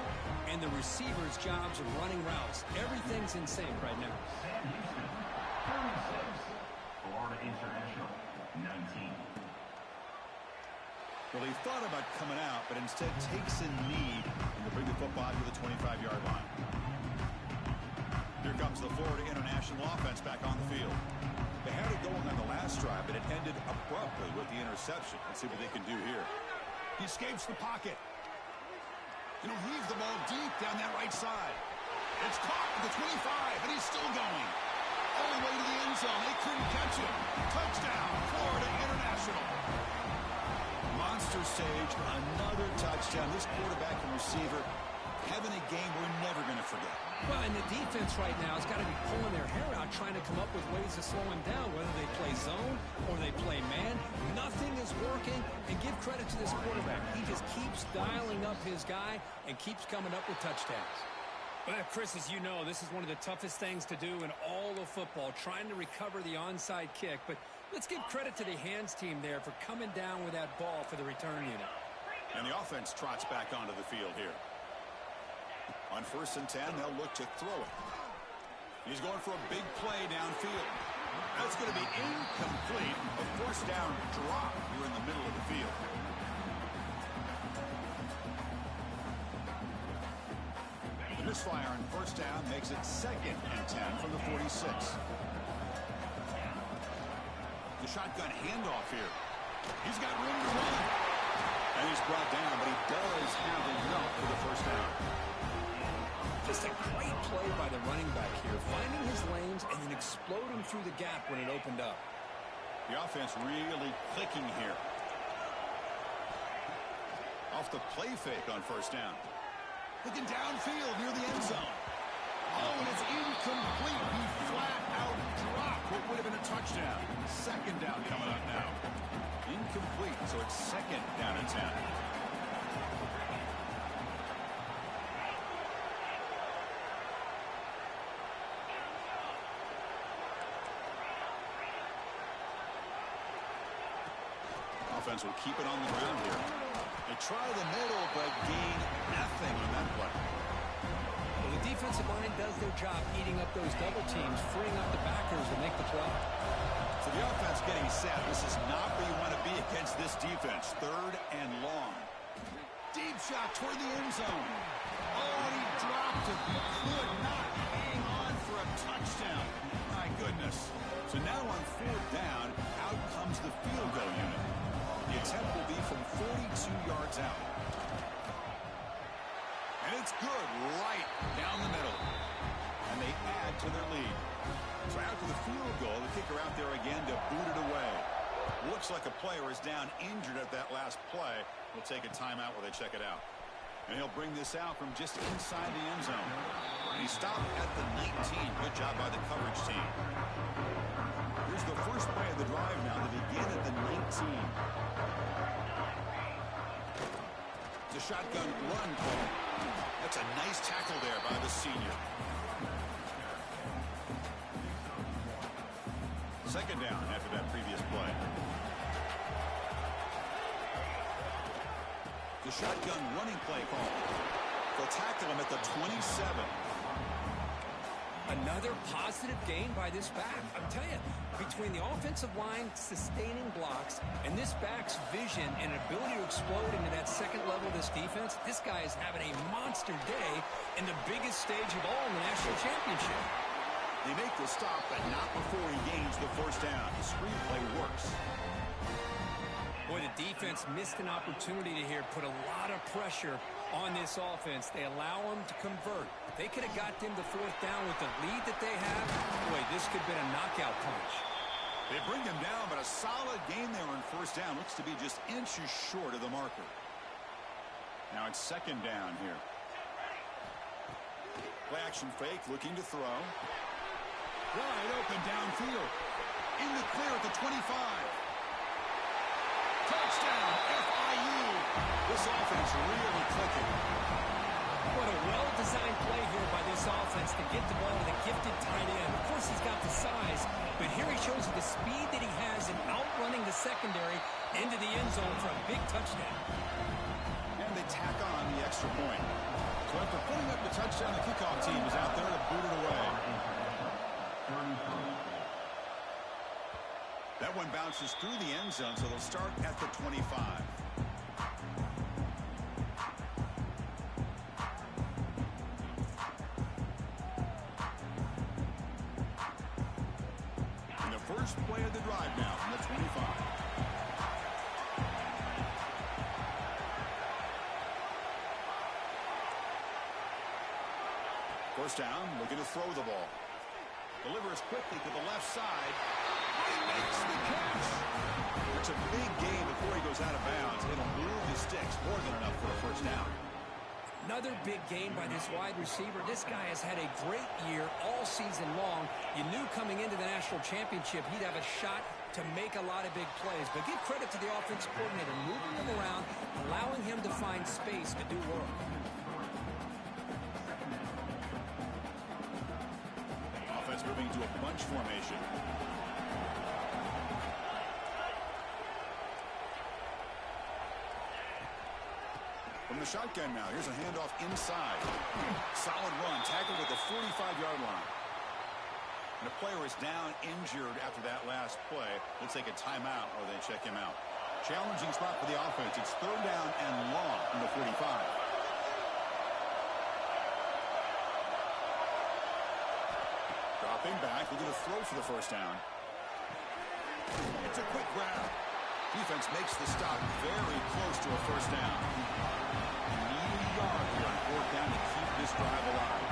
and the receiver's jobs of running routes. Everything's in sync right now. Sam Houston, 36. Florida International, 19. Well, he thought about coming out, but instead takes a knee and to bring the football to the 25-yard line. Here comes the Florida International offense back on the field. They had it going on the last drive, but it ended abruptly with the interception. Let's see what they can do here. He escapes the pocket. He'll heave the ball deep down that right side. It's caught at the 25, and he's still going. All the way to the end zone. They couldn't catch him. Touchdown, Florida International. Monster stage, another touchdown. This quarterback and receiver having a game we're never going to forget. Well, and the defense right now has got to be pulling their hair out, trying to come up with ways to slow him down, whether they play zone or they play man. Nothing is working, and give credit to this quarterback. He just keeps dialing up his guy and keeps coming up with touchdowns. Well, Chris, as you know, this is one of the toughest things to do in all of football, trying to recover the onside kick. But let's give credit to the hands team there for coming down with that ball for the return unit. And the offense trots back onto the field here. On 1st and 10, they'll look to throw it. He's going for a big play downfield. That's going to be incomplete. A first down drop here in the middle of the field. The misfire on 1st down makes it 2nd and 10 from the 46. The shotgun handoff here. He's got room to run. And he's brought down, but he does have enough for the first down. Just a great play by the running back here, finding his lanes and then exploding through the gap when it opened up. The offense really clicking here. Off the play fake on 1st down. Looking downfield near the end zone. Oh, and it's incomplete. He flat out dropped what would have been a touchdown. 2nd down coming up now. Incomplete, so it's 2nd down and 10. Offense will keep it on the ground here. They try the middle, but gain nothing on that play. Well, the defensive line does their job eating up those double teams, freeing up the backers to make the play. So the offense getting set. This is not where you want to be against this defense. 3rd and long. Deep shot toward the end zone. Oh, and he dropped it. Could not hang on for a touchdown. My goodness. So now on 4th down, out comes the field goal unit. The attempt will be from 42 yards out. And it's good right down the middle. And they add to their lead. So after the field goal, the kicker out there again to boot it away. Looks like a player is down injured at that last play. We'll take a timeout while they check it out. And he'll bring this out from just inside the end zone. And he stopped at the 19. Good job by the coverage team. Here's the first play of the drive now to begin at the 19. The shotgun run call. That's a nice tackle there by the senior. 2nd down after that previous play. The shotgun running play call. They'll tackle him at the 27. Another positive gain by this back. I'm telling you, between the offensive line sustaining blocks and this back's vision and ability to explode into that 2nd level of this defense, this guy is having a monster day in the biggest stage of all in the national championship. They make the stop, but not before he gains the first down. The screenplay works. Boy, Boy, the defense missed an opportunity to here, put a lot of pressure on this offense. They allow them to convert. If they could have got them to fourth down with the lead that they have, boy, this could have been a knockout punch. They bring them down, but a solid gain there on first down. Looks to be just inches short of the marker. Now it's second down here. Play action fake, looking to throw. Wide open downfield. In the clear at the 25. Touchdown, FIU. This offense really clicking. What a well-designed play here by this offense to get the ball to the gifted tight end. Of course, he's got the size, but here he shows you the speed that he has in outrunning the secondary into the end zone for a big touchdown. And they tack on the extra point. So after putting up the touchdown, the kickoff team is out there to boot it away. That one bounces through the end zone, so they'll start at the 25. And the first play of the drive now from the 25. First down, looking to throw the ball. Delivers quickly to the left side. He makes the catch. It's a big gain before he goes out of bounds. It'll move the sticks more than enough for a first down. Another big gain by this wide receiver. This guy has had a great year all season long. You knew coming into the national championship he'd have a shot to make a lot of big plays. But give credit to the offensive coordinator, moving him around, allowing him to find space to do work. Offense moving to a bunch formation. From the shotgun now, here's a handoff inside. Solid run, tackled at the 45-yard line. And the player is down injured after that last play. They'll take a timeout or they check him out. Challenging spot for the offense. It's third down and long from the 45. Dropping back, looking to throw for the first down. It's a quick grab. Defense makes the stop very close to a first down. Here on fourth down to keep this drive alive.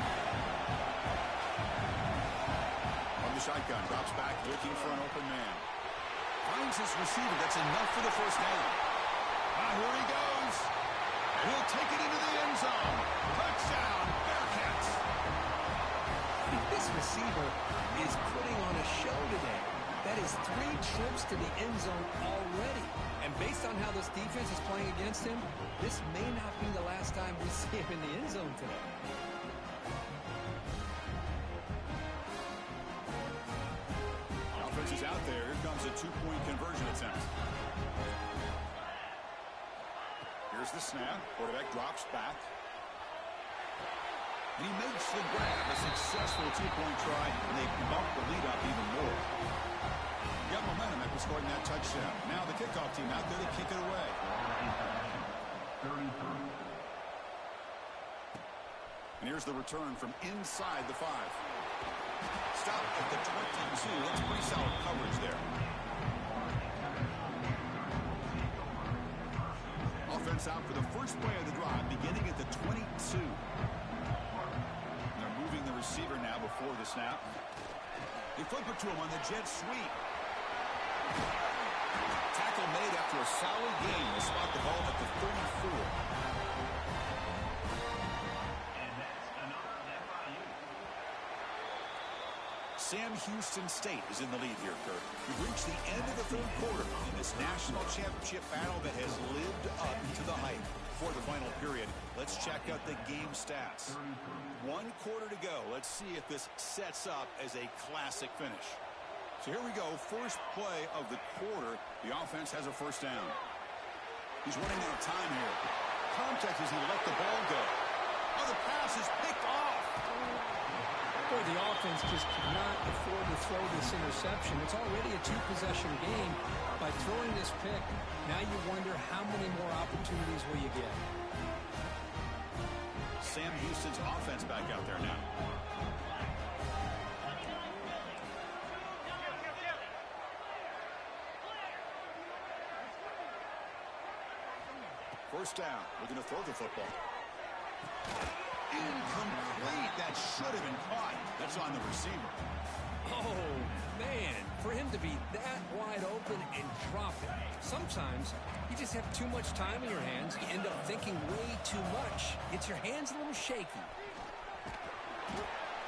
From the shotgun, drops back, looking for an open man. Finds his receiver. That's enough for the first down. Here he goes. And he'll take it into the end zone. Touchdown, Bearcats. This receiver is putting on a show today. That is 3 trips to the end zone already. And based on how this defense is playing against him, this may not be the last time we see him in the end zone today. The offense is out there. Here comes a 2-point conversion attempt. Here's the snap. Quarterback drops back. And he makes the grab. A successful 2-point try, and they bump the lead up even more. Got momentum after scoring that touchdown. Now the kickoff team out there to kick it away. And here's the return from inside the 5. Stop at the 22. That's pretty solid coverage there. Offense out for the first play of the drive, beginning at the 22. And they're moving the receiver now before the snap. They flip it to him on the jet sweep. Tackle made after a solid gain. They spot the ball at the 34. And that's another FIU. Sam Houston State is in the lead here, Kurt. We've reached the end of the third quarter in this national championship battle that has lived up to the hype. For the final period, let's check out the game stats. 1 quarter to go. Let's see if this sets up as a classic finish. So here we go. First play of the quarter. The offense has a first down. He's running out of time here. Contact as he let the ball go. Oh, the pass is picked off. Boy, the offense just could not afford to throw this interception. It's already a 2-possession game. By throwing this pick, now you wonder how many more opportunities will you get. Sam Houston's offense back out there now. First down. Looking to throw the football. Incomplete. That should have been caught. That's on the receiver. Oh, man. For him to be that wide open and drop it. Sometimes you just have too much time in your hands. You end up thinking way too much. Gets your hands a little shaky.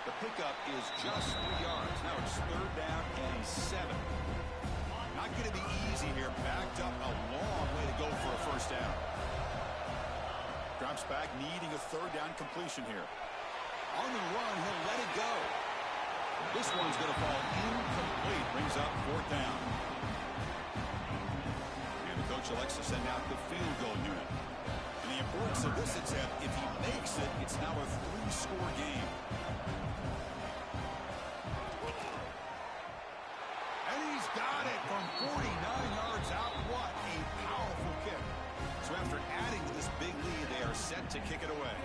The pickup is just 3 yards. Now it's third down and 7. Not going to be easy here. Backed up a long way to go for a first down. Drops back, needing a third down completion here. On the run, he'll let it go. This one's going to fall incomplete. Brings up fourth down. And the coach elects to send out the field goal unit. And the importance of this attempt, if he makes it, it's now a 3-score game. And he's got it from 49 yards out. What a powerful kick. So after adding to this big lead, they are set to kick it away.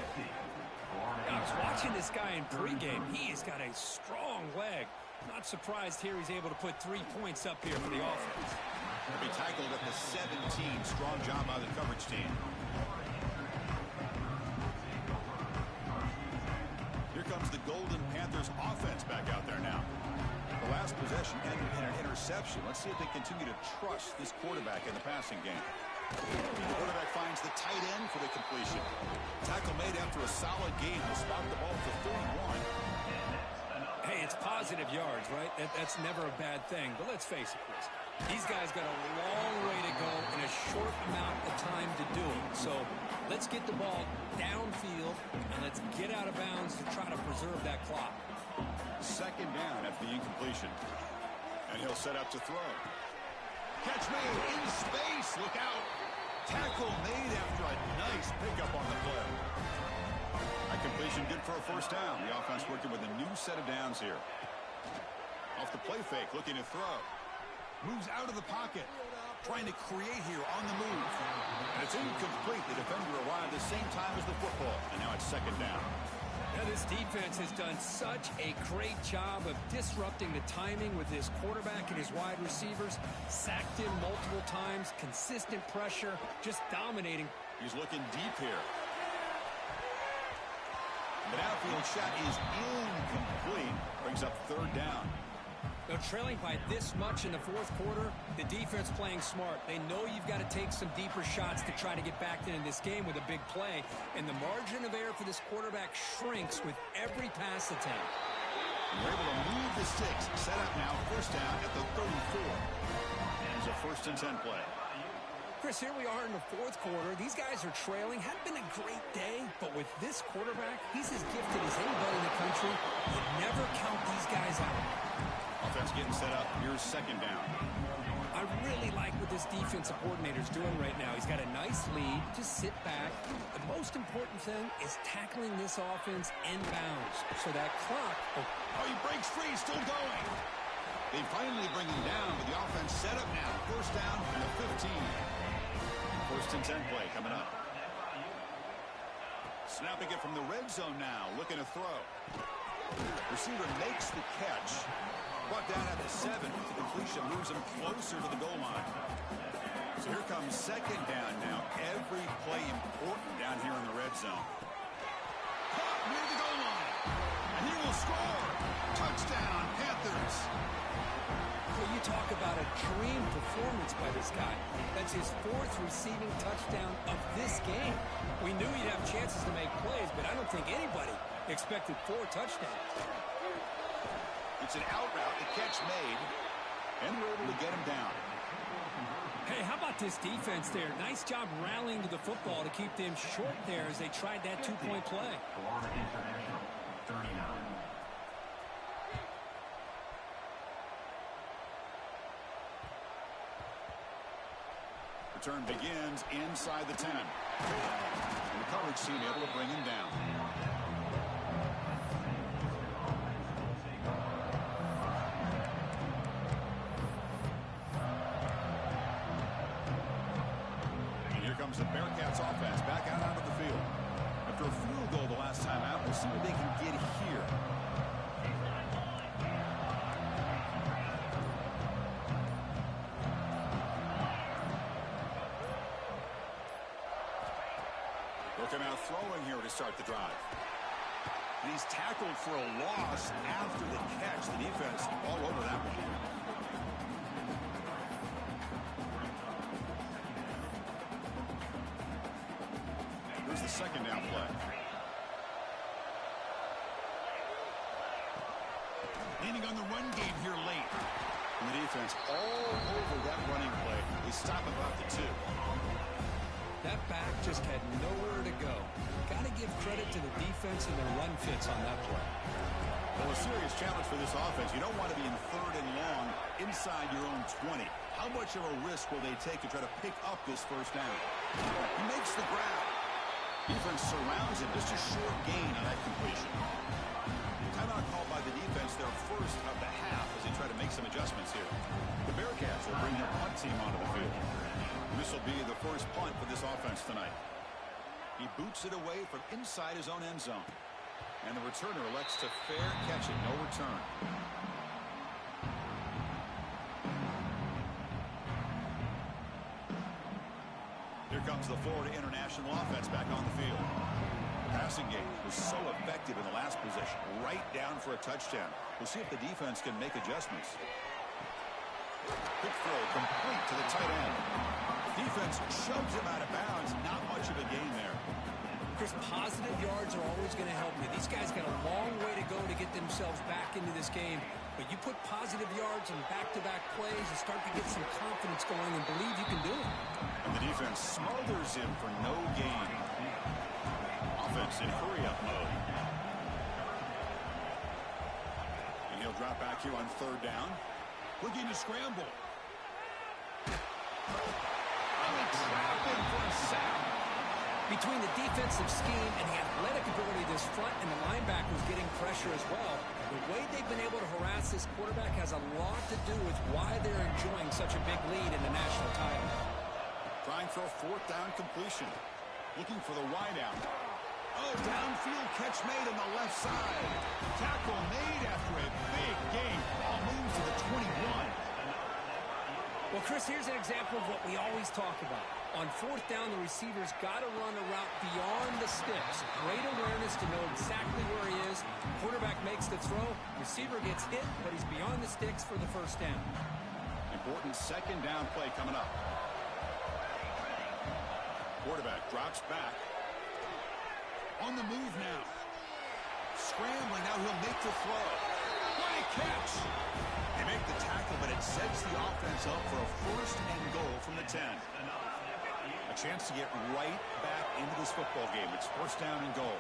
I was watching this guy in pregame. He has got a strong leg. Not surprised here he's able to put 3 points up here for the offense. He'll be tackled at the 17. Strong job by the coverage team. Here comes the Golden Panthers offense back out there now. The last possession ended in an interception. Let's see if they continue to trust this quarterback in the passing game. The quarterback finds the tight end for the completion. Tackle made after a solid gain. Will spot the ball for 31. Hey, it's positive yards, right? That's never a bad thing. But let's face it, Chris. These guys got a long way to go in a short amount of time to do it. So let's get the ball downfield, and let's get out of bounds to try to preserve that clock. Second down after the incompletion. And he'll set up to throw. Catch made in space. Look out. Tackle made after a nice pickup on the play. That completion good for a first down. The offense working with a new set of downs here. Off the play fake, looking to throw. Moves out of the pocket. Trying to create here on the move. And it's incomplete. The defender arrived the same time as the football. And now it's second down. Now, this defense has done such a great job of disrupting the timing with his quarterback and his wide receivers. Sacked him multiple times, consistent pressure, just dominating. He's looking deep here. The downfield shot is incomplete. Brings up third down. Now, trailing by this much in the fourth quarter, the defense playing smart. They know you've got to take some deeper shots to try to get back into this game with a big play. And the margin of error for this quarterback shrinks with every pass attempt. They're able to move the sticks. Set up now, first down at the 34. It's a 1st and 10 play. Chris, here we are in the fourth quarter. These guys are trailing. Hadn't been a great day, but with this quarterback, he's as gifted as anybody in the country. You never count these guys out. Offense getting set up. Here's second down. I really like what this defensive coordinator's doing right now. He's got a nice lead. Just sit back. The most important thing is tackling this offense inbounds. So that clock... Oh, he breaks free. Still going. They finally bring him down, but the offense set up now. First down from the 15. 1st and 10 play coming up. Snapping it from the red zone now. Looking to throw. Receiver makes the catch. Brought down at the 7. The completion moves him closer to the goal line. So here comes second down now. Every play important down here in the red zone. Caught near the goal line. And he will score. Touchdown, Panthers. Well, you talk about a dream performance by this guy. That's his 4th receiving touchdown of this game. We knew he'd have chances to make plays, but I don't think anybody expected 4 touchdowns. It's an out route, the catch made, and we're able to get him down. Hey, how about this defense there? Nice job rallying to the football to keep them short there as they tried that 2-point play. Florida International, 39. Return begins inside the 10. And the coverage team able to bring him down. The Bearcats offense back out onto the field. After a field goal the last time out, we'll see what they can get here. Looking out throwing here to start the drive. And he's tackled for a loss after the catch. The defense all over that one. Here's the second down play. Leaning on the run game here late. And the defense all over that running play. They stop about the 2. That back just had nowhere to go. Got to give credit to the defense and their run fits on that play. Well, a serious challenge for this offense. You don't want to be in 3rd and long inside your own 20. How much of a risk will they take to try to pick up this first down? He makes the grab. Defense surrounds him. Just a short gain on that completion. Timeout called by the defense, their first of the half, as they try to make some adjustments here. The Bearcats will bring their punt team onto the field. This will be the first punt for this offense tonight. He boots it away from inside his own end zone. And the returner elects to fair catch it. No return. Here comes the Florida International offense back on the field. The passing game was so effective in the last possession. Right down for a touchdown. We'll see if the defense can make adjustments. Quick throw complete to the tight end. Defense shoves him out of bounds. Not much of a gain there. Chris, positive yards are always going to help you. These guys got a long way to go to get themselves back into this game. But you put positive yards and back-to-back plays, you start to get some confidence going and believe you can do it. And the defense smothers him for no gain. Offense in hurry-up mode. And he'll drop back here on 3rd down. Looking to scramble. Trapped him for a sack. Between the defensive scheme and the athletic ability of this front and the linebackers getting pressure as well, the way they've been able to harass this quarterback has a lot to do with why they're enjoying such a big lead in the national title. Trying for a 4th down completion. Looking for the wideout. Oh, downfield catch made on the left side. Tackle made after a big gain. Ball moves to the 21. Well, Chris, here's an example of what we always talk about. On 4th down, the receiver's got to run a route beyond the sticks. Great awareness to know exactly where he is. Quarterback makes the throw. Receiver gets hit, but he's beyond the sticks for the first down. Important 2nd down play coming up. Quarterback drops back. On the move now. Scrambling. Now he'll make the throw. Great catch. They make the tackle, but it sets the offense up for a 1st and goal from the 10. A chance to get right back into this football game. It's 1st down and goal.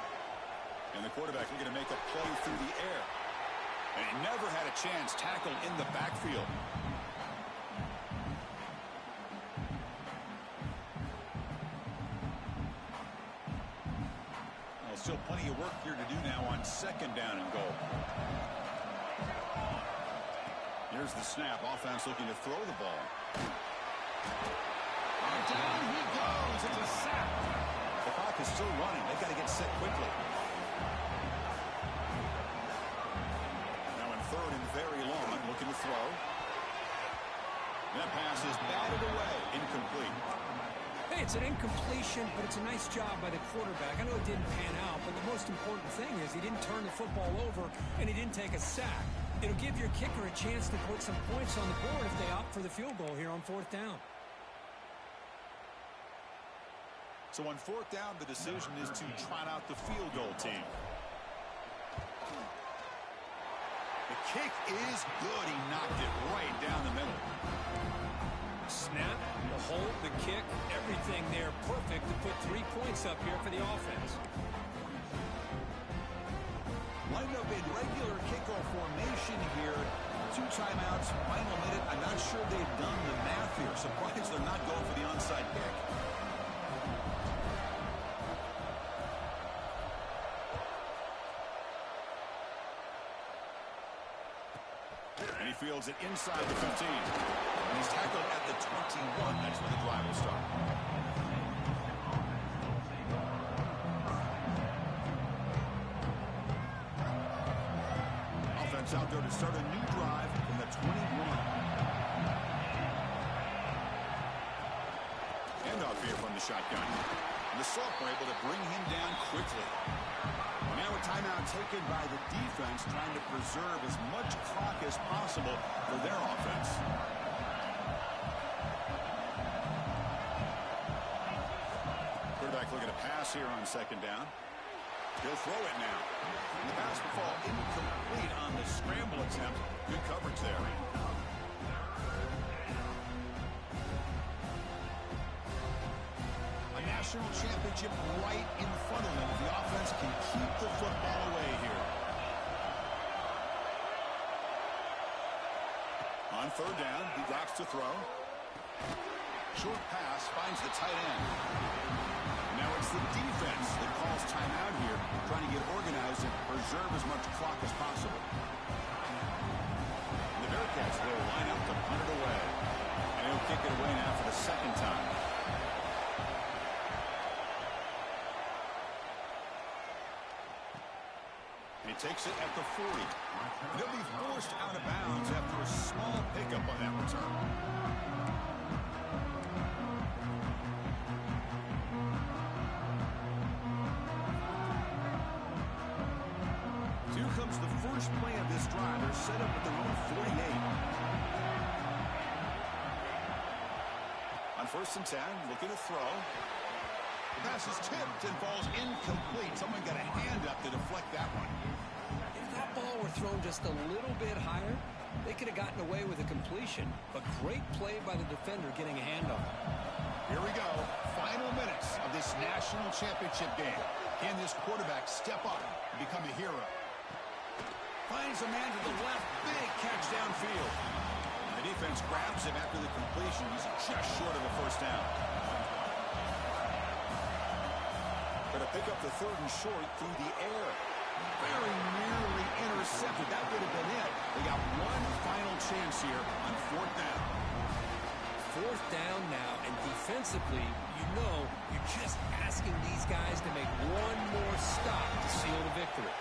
And the quarterback looking to make a play through the air. And he never had a chance tackled in the backfield. Well, still plenty of work here to do now on 2nd down and goal. Here's the snap. Offense looking to throw the ball. Down he goes. It's a sack. The clock is still running. They've got to get set quickly. Now in 3rd and very long. Looking to throw. That pass is batted away. Incomplete. Hey, it's an incompletion, but it's a nice job by the quarterback. I know it didn't pan out, but the most important thing is he didn't turn the football over, and he didn't take a sack. It'll give your kicker a chance to put some points on the board if they opt for the field goal here on 4th down. So on 4th down, the decision is to trot out the field goal team. The kick is good. He knocked it right down the middle. Snap, the hold, the kick, everything there perfect to put 3 points up here for the offense. Lined up in regular kickoff formation here. 2 timeouts, final minute. I'm not sure they've done the math here. Surprised they're not going for the onside kick. And he fields it inside the 15. And he's tackled at the 21. That's where the drive will start. Offense out there to start a new drive from the 21. Handoff here from the shotgun. And the sophomore able to bring him down quickly. Now a timeout taken by the defense, trying to preserve as much clock as possible for their offense. Quarterback looking to pass here on second down. He'll throw it now. And the pass will fall incomplete on the scramble attempt. Good coverage there. A national championship right in front of them. The offense can keep the football away here. On third down, he drops to throw. Short pass finds the tight end. Now it's the defense that calls timeout here, trying to get organized and preserve as much clock as possible. And the Bearcats will line up to punt it away. And he'll kick it away now for the second time. And he takes it at the 40. And he'll be forced out of bounds after a small pickup on that return. Comes the first play of this drive. They're set up at their own 48. On first and 10, looking to throw. The pass is tipped and falls incomplete. Someone got a hand up to deflect that one. If that ball were thrown just a little bit higher, they could have gotten away with a completion. But great play by the defender getting a hand on it. Here we go. Final minutes of this national championship game. Can this quarterback step up and become a hero? Finds a man to the left. Big catch downfield. The defense grabs him after the completion. He's just short of a first down. Going to pick up the third and short through the air. Very nearly intercepted. That would have been it. They got one final chance here on fourth down. Fourth down now, and defensively, you know, you're just asking these guys to make one more stop to seal the victory.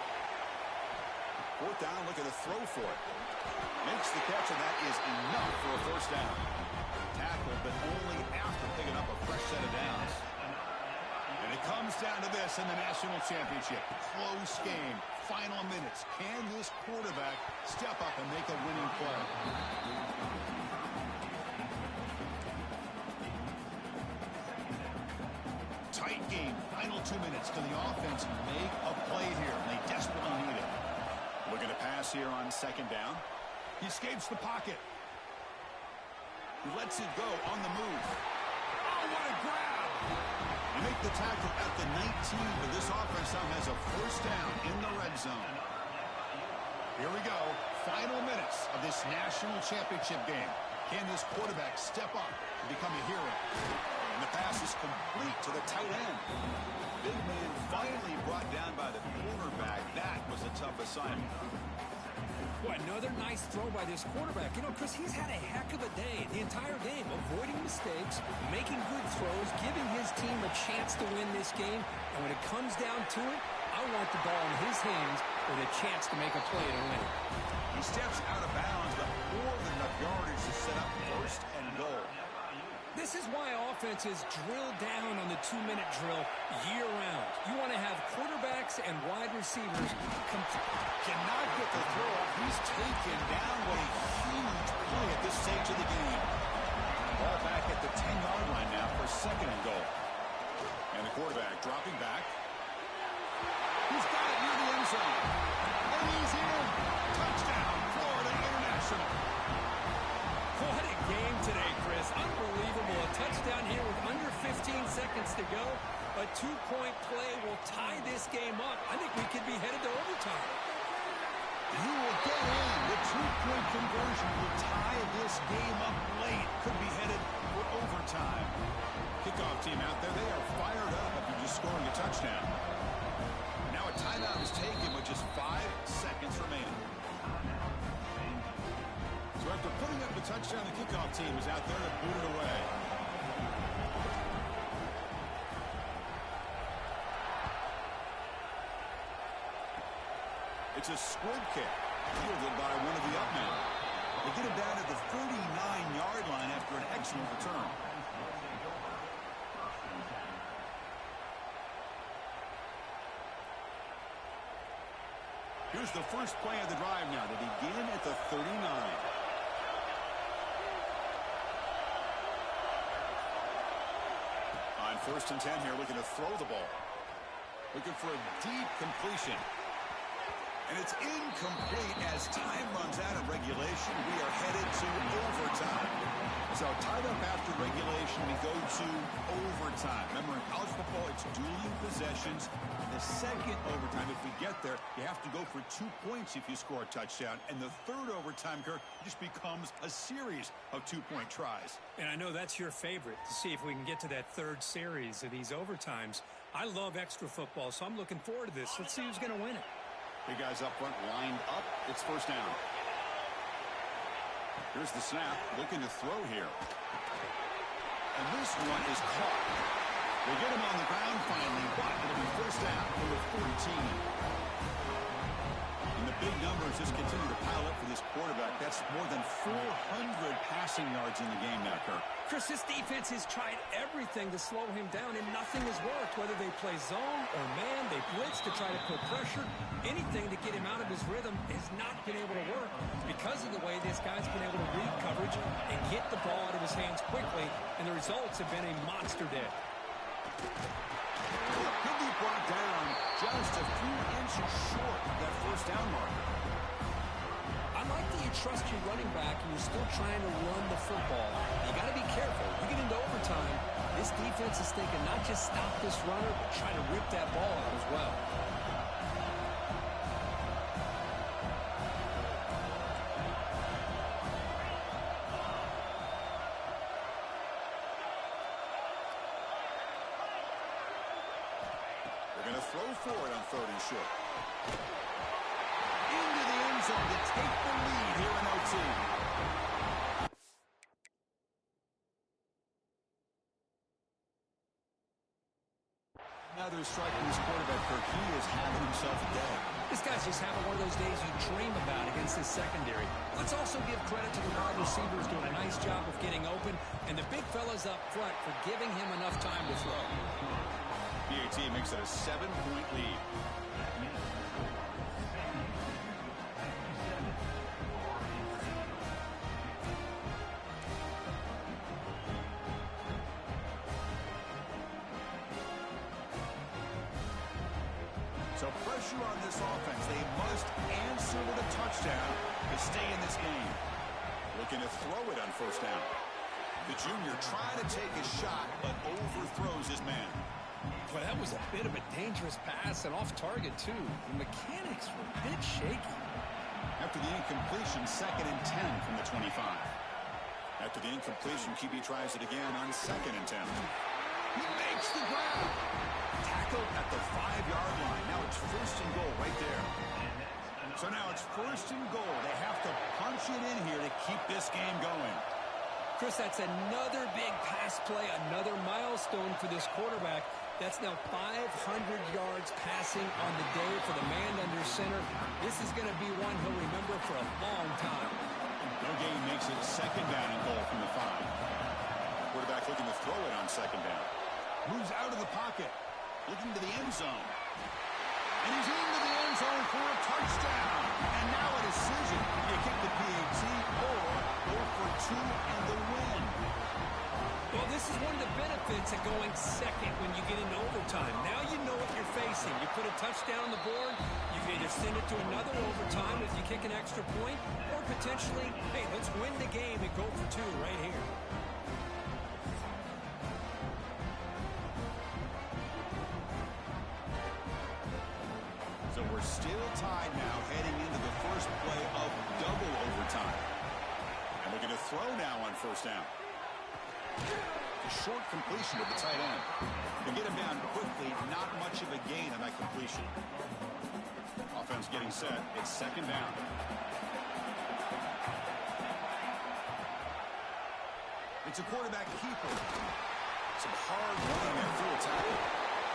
Fourth down, looking to throw for it. Makes the catch, and that is enough for a first down. Tackled, but only after picking up a fresh set of downs. And it comes down to this in the national championship. Close game. Final minutes. Can this quarterback step up and make a winning play? Tight game. Final 2 minutes. Can the offense make a play here? And they desperately need it. Looking to pass here on second down. He escapes the pocket. He lets it go on the move. Oh, what a grab! They make the tackle at the 19, but this offense now has a first down in the red zone. Here we go. Final minutes of this national championship game. Can this quarterback step up and become a hero? And the pass is complete to the tight end. Big man finally brought down by the cornerback. That was a tough assignment. Boy, another nice throw by this quarterback. You know, Chris, he's had a heck of a day the entire game, avoiding mistakes, making good throws, giving his team a chance to win this game. And when it comes down to it, I want the ball in his hands with a chance to make a play to win it. He steps out of bounds, but more than enough yardage to set up first and goal. This is why offenses drill down on the 2-minute drill year-round. You want to have quarterbacks and wide receivers cannot get the throw off. He's taken down. What a huge play at this stage of the game. Ball back at the 10-yard line now for second and goal. And the quarterback dropping back. He's got it near the end zone. And he's in. Touchdown, Florida International. What a game today, Chris. Unbelievable. A touchdown here with under 15 seconds to go. A 2-point play will tie this game up. I think we could be headed to overtime. He will get in. The 2-point conversion will tie this game up late. Could be headed for overtime. Kickoff team out there, they are fired up after just scoring a touchdown. Now a timeout is taken with just 5 seconds remaining. So after putting up the touchdown, the kickoff team is out there to boot it away. It's a squib kick, fielded by one of the up men. They get him down at the 39-yard line after an excellent return. Here's the first play of the drive now to begin at the 39. On 1st and 10 here, looking to throw the ball. Looking for a deep completion. And it's incomplete as time runs out of regulation. We are headed to overtime. So tied up after regulation, we go to overtime. Remember, in college football, it's dueling possessions. The second overtime, if we get there, you have to go for 2 points if you score a touchdown. And the third overtime, Kirk, just becomes a series of 2-point tries. And I know that's your favorite, to see if we can get to that third series of these overtimes. I love extra football, so I'm looking forward to this. Let's see who's going to win it. Big guys up front lined up. It's 1st down. Here's the snap. Looking to throw here. And this one is caught. They get him on the ground finally, but it'll be 1st down over 14. And the big numbers just continue to pile up for this quarterback. That's more than 400 passing yards in the game now, Kirk. Chris, this defense has tried everything to slow him down, and nothing has worked. Whether they play zone or man, they blitz to try to put pressure. Anything to get him out of his rhythm has not been able to work because of the way this guy's been able to read coverage and get the ball out of his hands quickly, and the results have been a monster day. He'll be brought down just a few inches short of that 1st down mark. I like that you trust your running back and you're still trying to run the football. You got to be careful. You get into overtime, this defense is thinking not just stop this runner, but try to rip that ball out as well. They're going to throw for it on 3rd and short. Into the end zone to take the lead here in OT. Another strike from this quarterback, Kirk. He is having himself a day. This guy's just having one of those days you dream about against this secondary. Let's also give credit to the wide receivers doing a nice job of getting open, and the big fellas up front for giving him enough time to throw. PAT makes it a 7-point lead. So pressure on this offense. They must answer with a touchdown to stay in this game. Looking to throw it on 1st down. The junior trying to take a shot, but overthrows his man. Well, that was a bit of a dangerous pass and off target, too. The mechanics were a bit shaky. After the incompletion, 2nd and 10 from the 25. After the incompletion, QB tries it again on 2nd and 10. He makes the grab. Tackled at the 5-yard line. Now it's 1st and goal right there. So now it's 1st and goal. They have to punch it in here to keep this game going. Chris, that's another big pass play, another milestone for this quarterback. That's now 500 yards passing on the day for the man under center. This is going to be one he'll remember for a long time. No gain makes it 2nd down and goal from the 5. Quarterback looking to throw it on 2nd down. Moves out of the pocket. Looking to the end zone. And he's into the end zone for a touchdown. And now a decision. You kick the PAT or go for 2 and the win. Well, this is one of the benefits of going second when you get into overtime. Now you know what you're facing. You put a touchdown on the board, you can either send it to another overtime if you kick an extra point, or potentially, hey, let's win the game and go for 2 right here. So we're still tied now heading into the first play of double overtime. And we're going to throw now on 1st down. A short completion to the tight end. They get him down quickly, not much of a gain on that completion. Offense getting set. It's 2nd down. It's a quarterback keeper. Some hard running there through a tackle.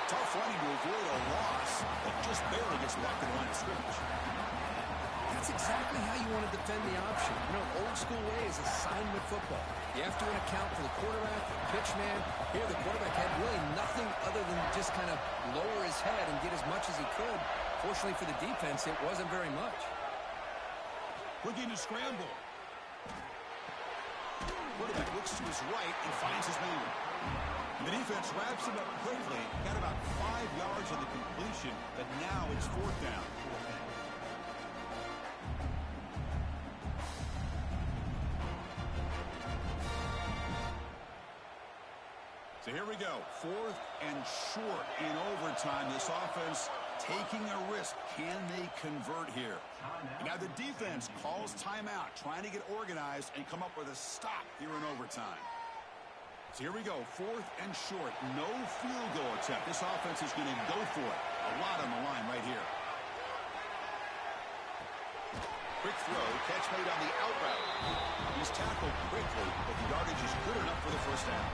Tough running to avoid a loss, but just barely gets back to the line of scrimmage. That's exactly how you want to defend the option. You know, old school way is assignment football. You have to account for the quarterback, the pitch man. Here, the quarterback had really nothing other than just kind of lower his head and get as much as he could Fortunately for the defense, it wasn't very much. Looking to scramble. Quarterback looks to his right and finds his man. The defense wraps him up quickly. Got about 5 yards on the completion, but now it's 4th down. So here we go. 4th and short in overtime. This offense taking a risk. Can they convert here? Now the defense calls timeout, trying to get organized and come up with a stop here in overtime. So here we go. 4th and short. No field goal attempt. This offense is going to go for it. A lot on the line right here. Quick throw. Catch made on the out route. He's tackled quickly, but the yardage is good enough for the first down.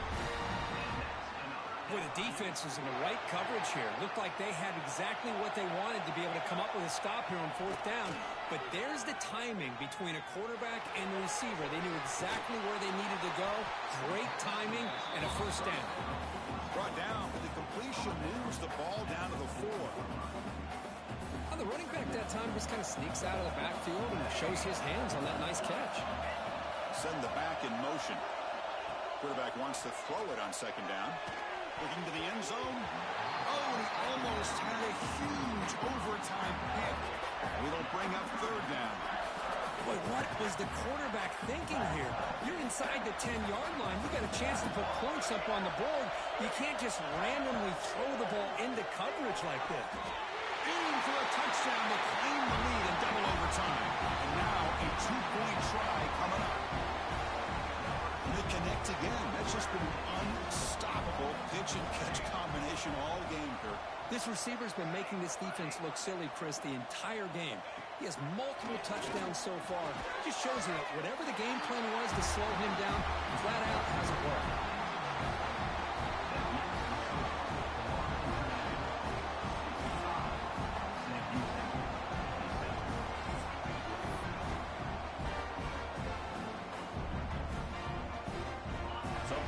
Boy, the defense was in the right coverage here. Looked like they had exactly what they wanted to be able to come up with a stop here on 4th down. But there's the timing between a quarterback and the receiver. They knew exactly where they needed to go. Great timing and a first down. Brought down, but the completion moves the ball down to the 4. The running back that time just kind of sneaks out of the backfield and shows his hands on that nice catch. Send the back in motion. Quarterback wants to throw it on 2nd down. Looking to the end zone. Oh, and he almost had a huge overtime pick. It'll bring up 3rd down. Boy, what was the quarterback thinking here? You're inside the 10-yard line. You got a chance to put points up on the board. You can't just randomly throw the ball into coverage like this. In for a touchdown to claim the lead in double overtime. And now a 2-point try coming up. And they connect again. That's just been an unstoppable pitch-and-catch combination all game, Kirk. This receiver's been making this defense look silly, Chris, the entire game. He has multiple touchdowns so far. Just shows you that whatever the game plan was to slow him down, flat out hasn't worked.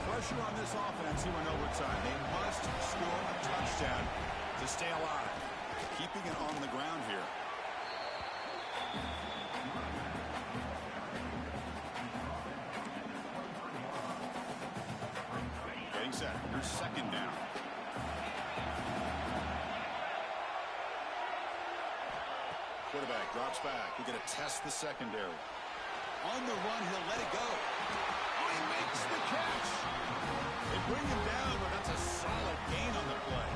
Pressure on this offense here in overtime. They must score a touchdown to stay alive. Keeping it on the ground here. Getting set. Here's 2nd down. Quarterback drops back. We're going to test the secondary. On the run, he'll let it go. Oh, he makes the catch. They bring him down, but that's a solid gain on the play.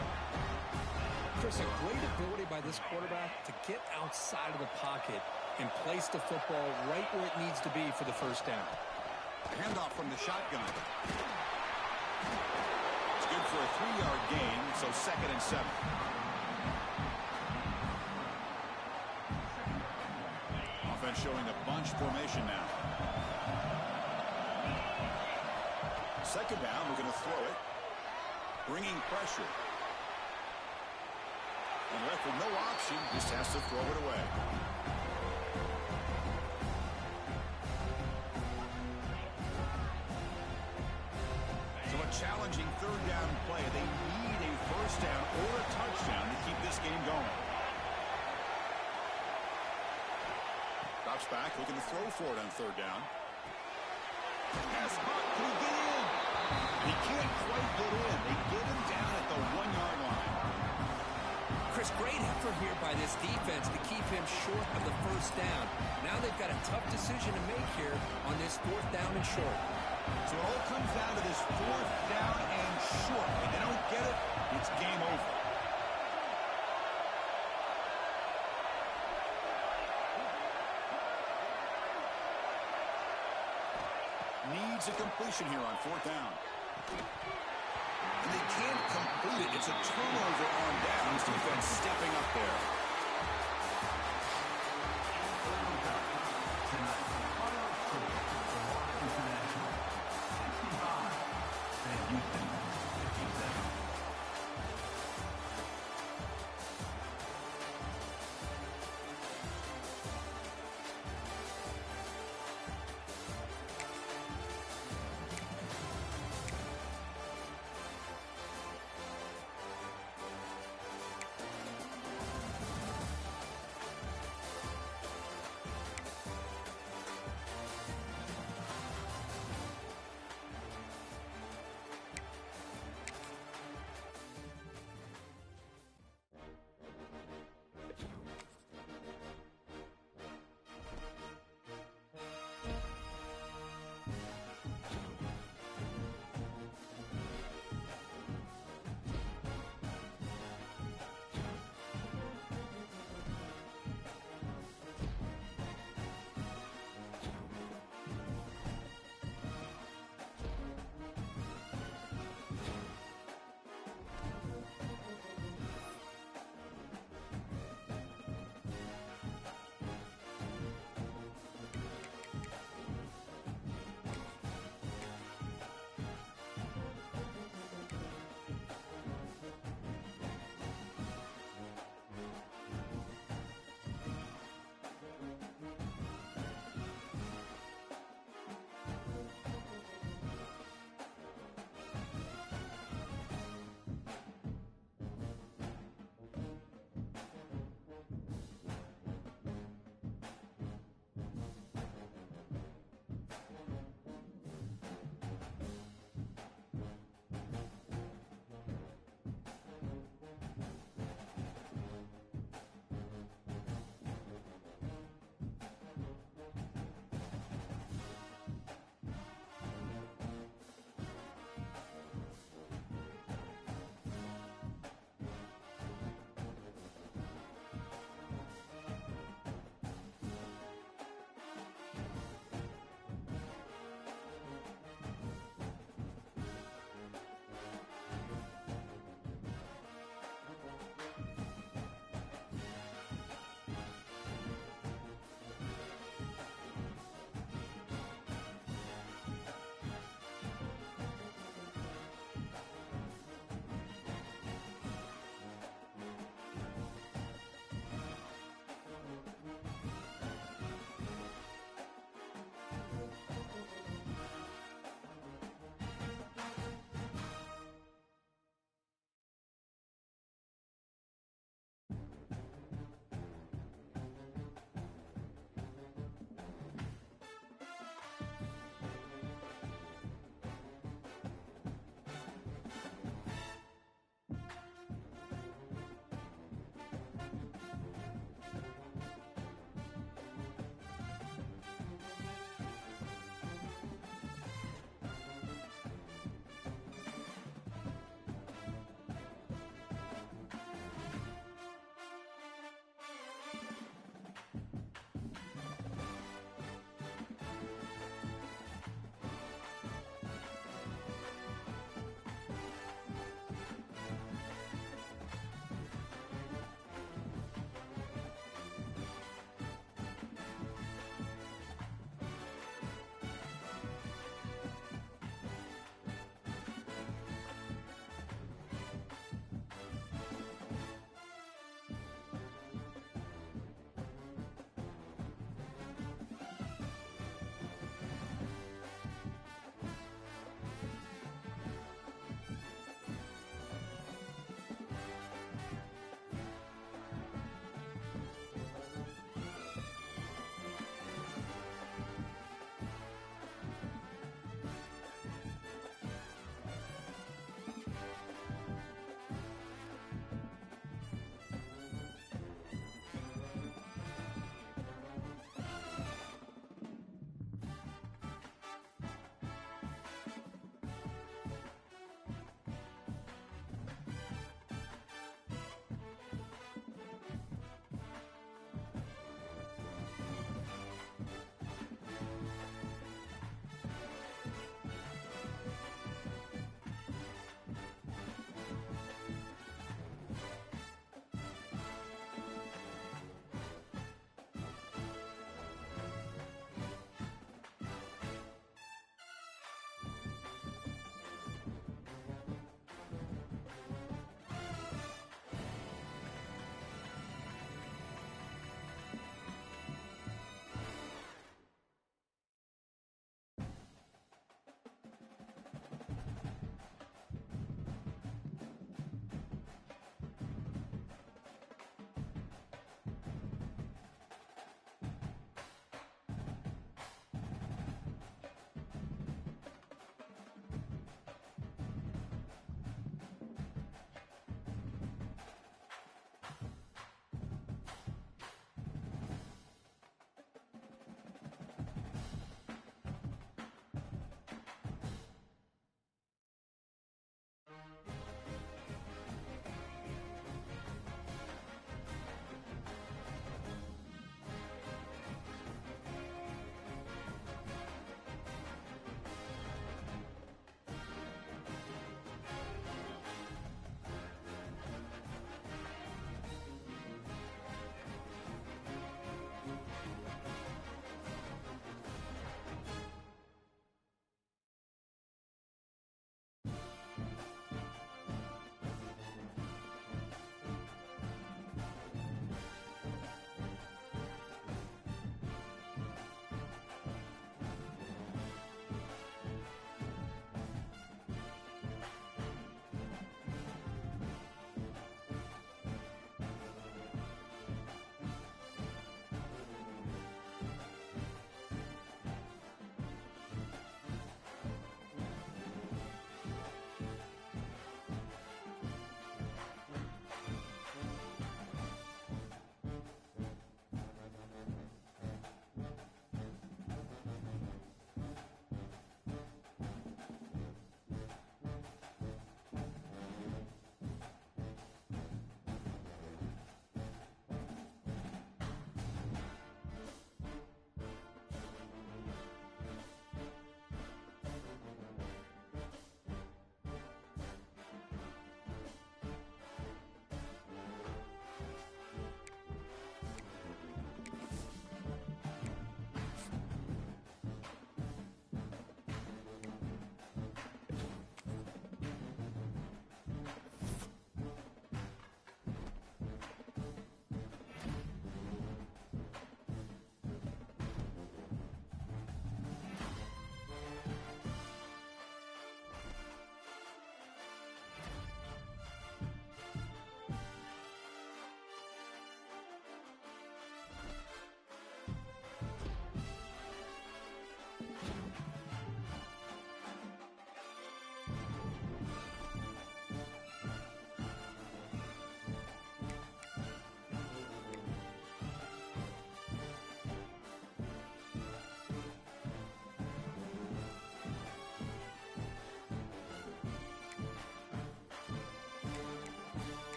Chris, a great ability by this quarterback to get outside of the pocket and place the football right where it needs to be for the first down. Handoff from the shotgun. It's good for a 3-yard gain, so 2nd and 7. Offense showing a bunch formation now. 2nd down, we're going to throw it. Bringing pressure. And left with no option, just has to throw it away. So a challenging 3rd down play. They need a first down or a touchdown to keep this game going. Drops back, looking to throw for it on 3rd down. Pass caught, can he get in? He can't quite get in. They get him down at the 1-yard line. Chris, great effort here by this defense to keep him short of the first down. Now they've got a tough decision to make here on this 4th down and short. So it all comes down to this 4th down and short. If they don't get it, it's game over. Needs a completion here on 4th down. And they can't complete it. It's a turnover on downs. Defense stepping up there.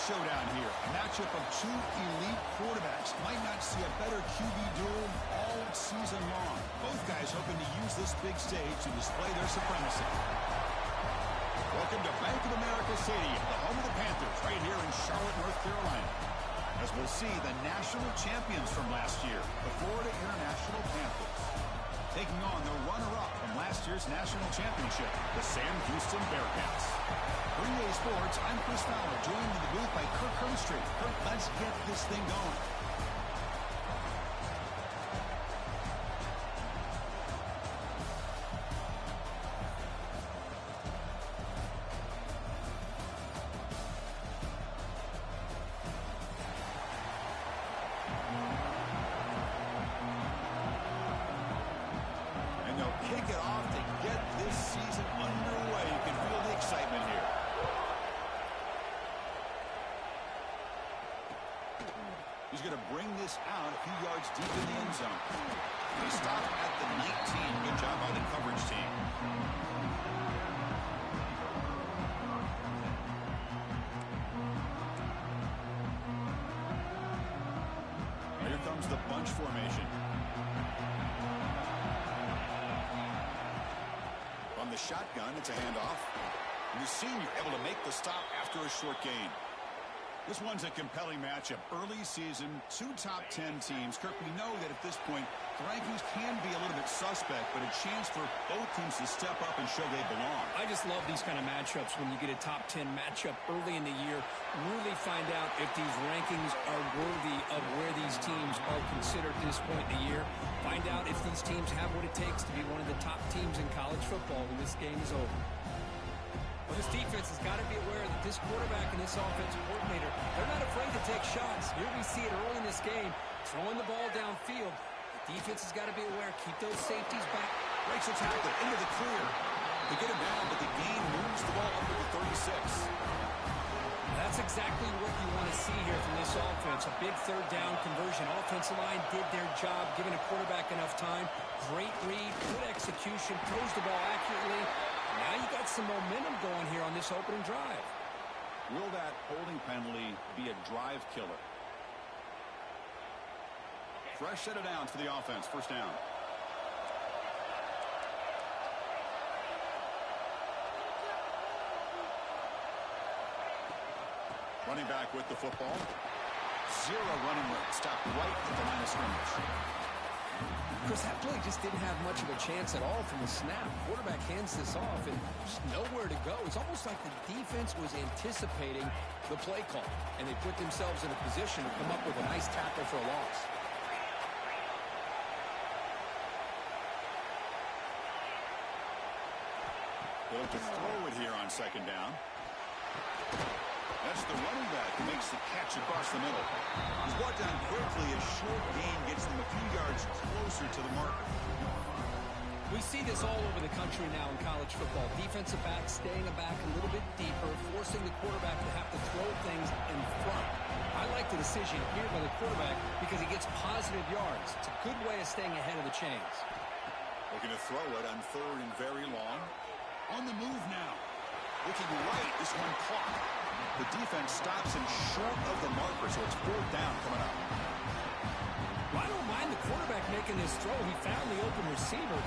showdown here. A matchup of two elite quarterbacks. Might not see a better QB duel all season long. Both guys hoping to use this big stage to display their supremacy. Welcome to Bank of America Stadium, the home of the Panthers, right here in Charlotte, North Carolina. As we'll see the national champions from last year, the Florida International Panthers, taking on the runner-up from last year's national championship, the Sam Houston Bearcats. For EA Sports, I'm Chris Fowler, joined in the booth by Kirk Herbstreit. Kirk, let's get this thing going. Kick it off to get this season underway. You can feel the excitement here. He's going to bring this out a few yards deep in the end zone. They stop at the 19. Good job by the coverage team. Here comes the bunch formation. On the shotgun, it's a handoff. And the senior able to make the stop after a short gain. This one's a compelling matchup. Early season, two top 10 teams. Kirk, we know that at this point, the rankings can be a little bit suspect, but a chance for both teams to step up and show they belong. I just love these kind of matchups when you get a top 10 matchup early in the year. Really find out if these rankings are worthy of where these teams are considered at this point in the year. Find out if these teams have what it takes to be one of the top teams in college football when this game is over. Well, this defense has got to be aware that this quarterback and this offensive coordinator, they're not afraid to take shots. Here we see it early in this game, throwing the ball downfield. The defense has got to be aware. Keep those safeties back. Breaks a tackle into the clear. They get him down, but the gain moves the ball up to the 36. That's exactly what you want to see here from this offense. A big third down conversion. Offensive line did their job, giving a quarterback enough time. Great read, good execution, throws the ball accurately. Now you got some momentum going here on this opening drive. Will that holding penalty be a drive killer? Fresh set of downs for the offense. First down. Running back with the football. Zero running room. Stop right at the line of scrimmage. Chris, that play just didn't have much of a chance at all from the snap. Quarterback hands this off and just nowhere to go. It's almost like the defense was anticipating the play call, and they put themselves in a position to come up with a nice tackle for a loss. They look to throw it here on second down. That's the running back who makes the catch across the middle. He's brought down quickly. A short gain gets them a few yards closer to the marker. We see this all over the country now in college football. Defensive backs staying back a little bit deeper, forcing the quarterback to have to throw things in front. I like the decision here by the quarterback because he gets positive yards. It's a good way of staying ahead of the chains. Looking to throw it on third and very long. On the move now. Looking right, this one caught. The defense stops him short of the marker, so it's fourth down coming up. Well, I don't mind the quarterback making this throw. He found the open receiver.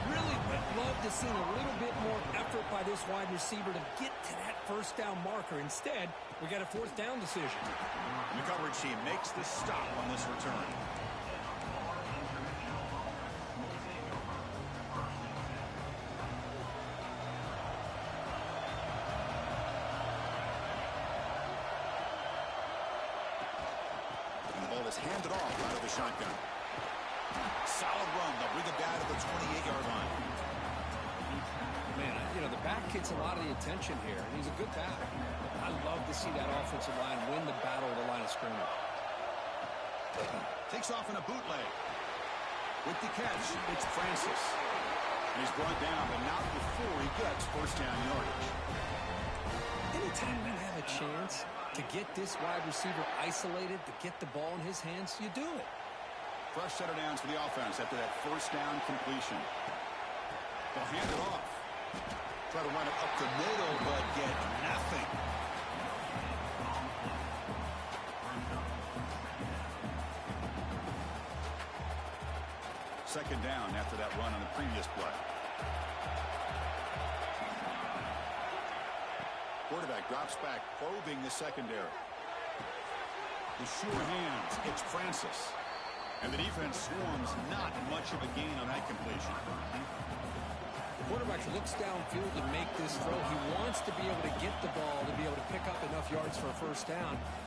Really would love to see a little bit more effort by this wide receiver to get to that first down marker. Instead, we got a fourth down decision. And the coverage team makes the stop on this return. Handed off out of the shotgun. Solid run. They'll bring it down to the 28-yard line. Man, you know, the back gets a lot of the attention here, and he's a good back. I love to see that offensive line win the battle of the line of scrimmage. Takes off in a bootleg. With the catch, it's Francis. And he's brought down, but not before he gets first down yardage. Anytime you have a chance to get this wide receiver isolated, to get the ball in his hands, you do it. Fresh set of downs for the offense after that first down completion. They'll hand it off. Try to run it up the middle, but get nothing. second down after that run on the previous play. Quarterback drops back, probing the secondary. The sure hands, it's Francis. And the defense swarms, not much of a gain on that completion. The quarterback looks downfield to make this throw. He wants to be able to get the ball to be able to pick up enough yards for a first down.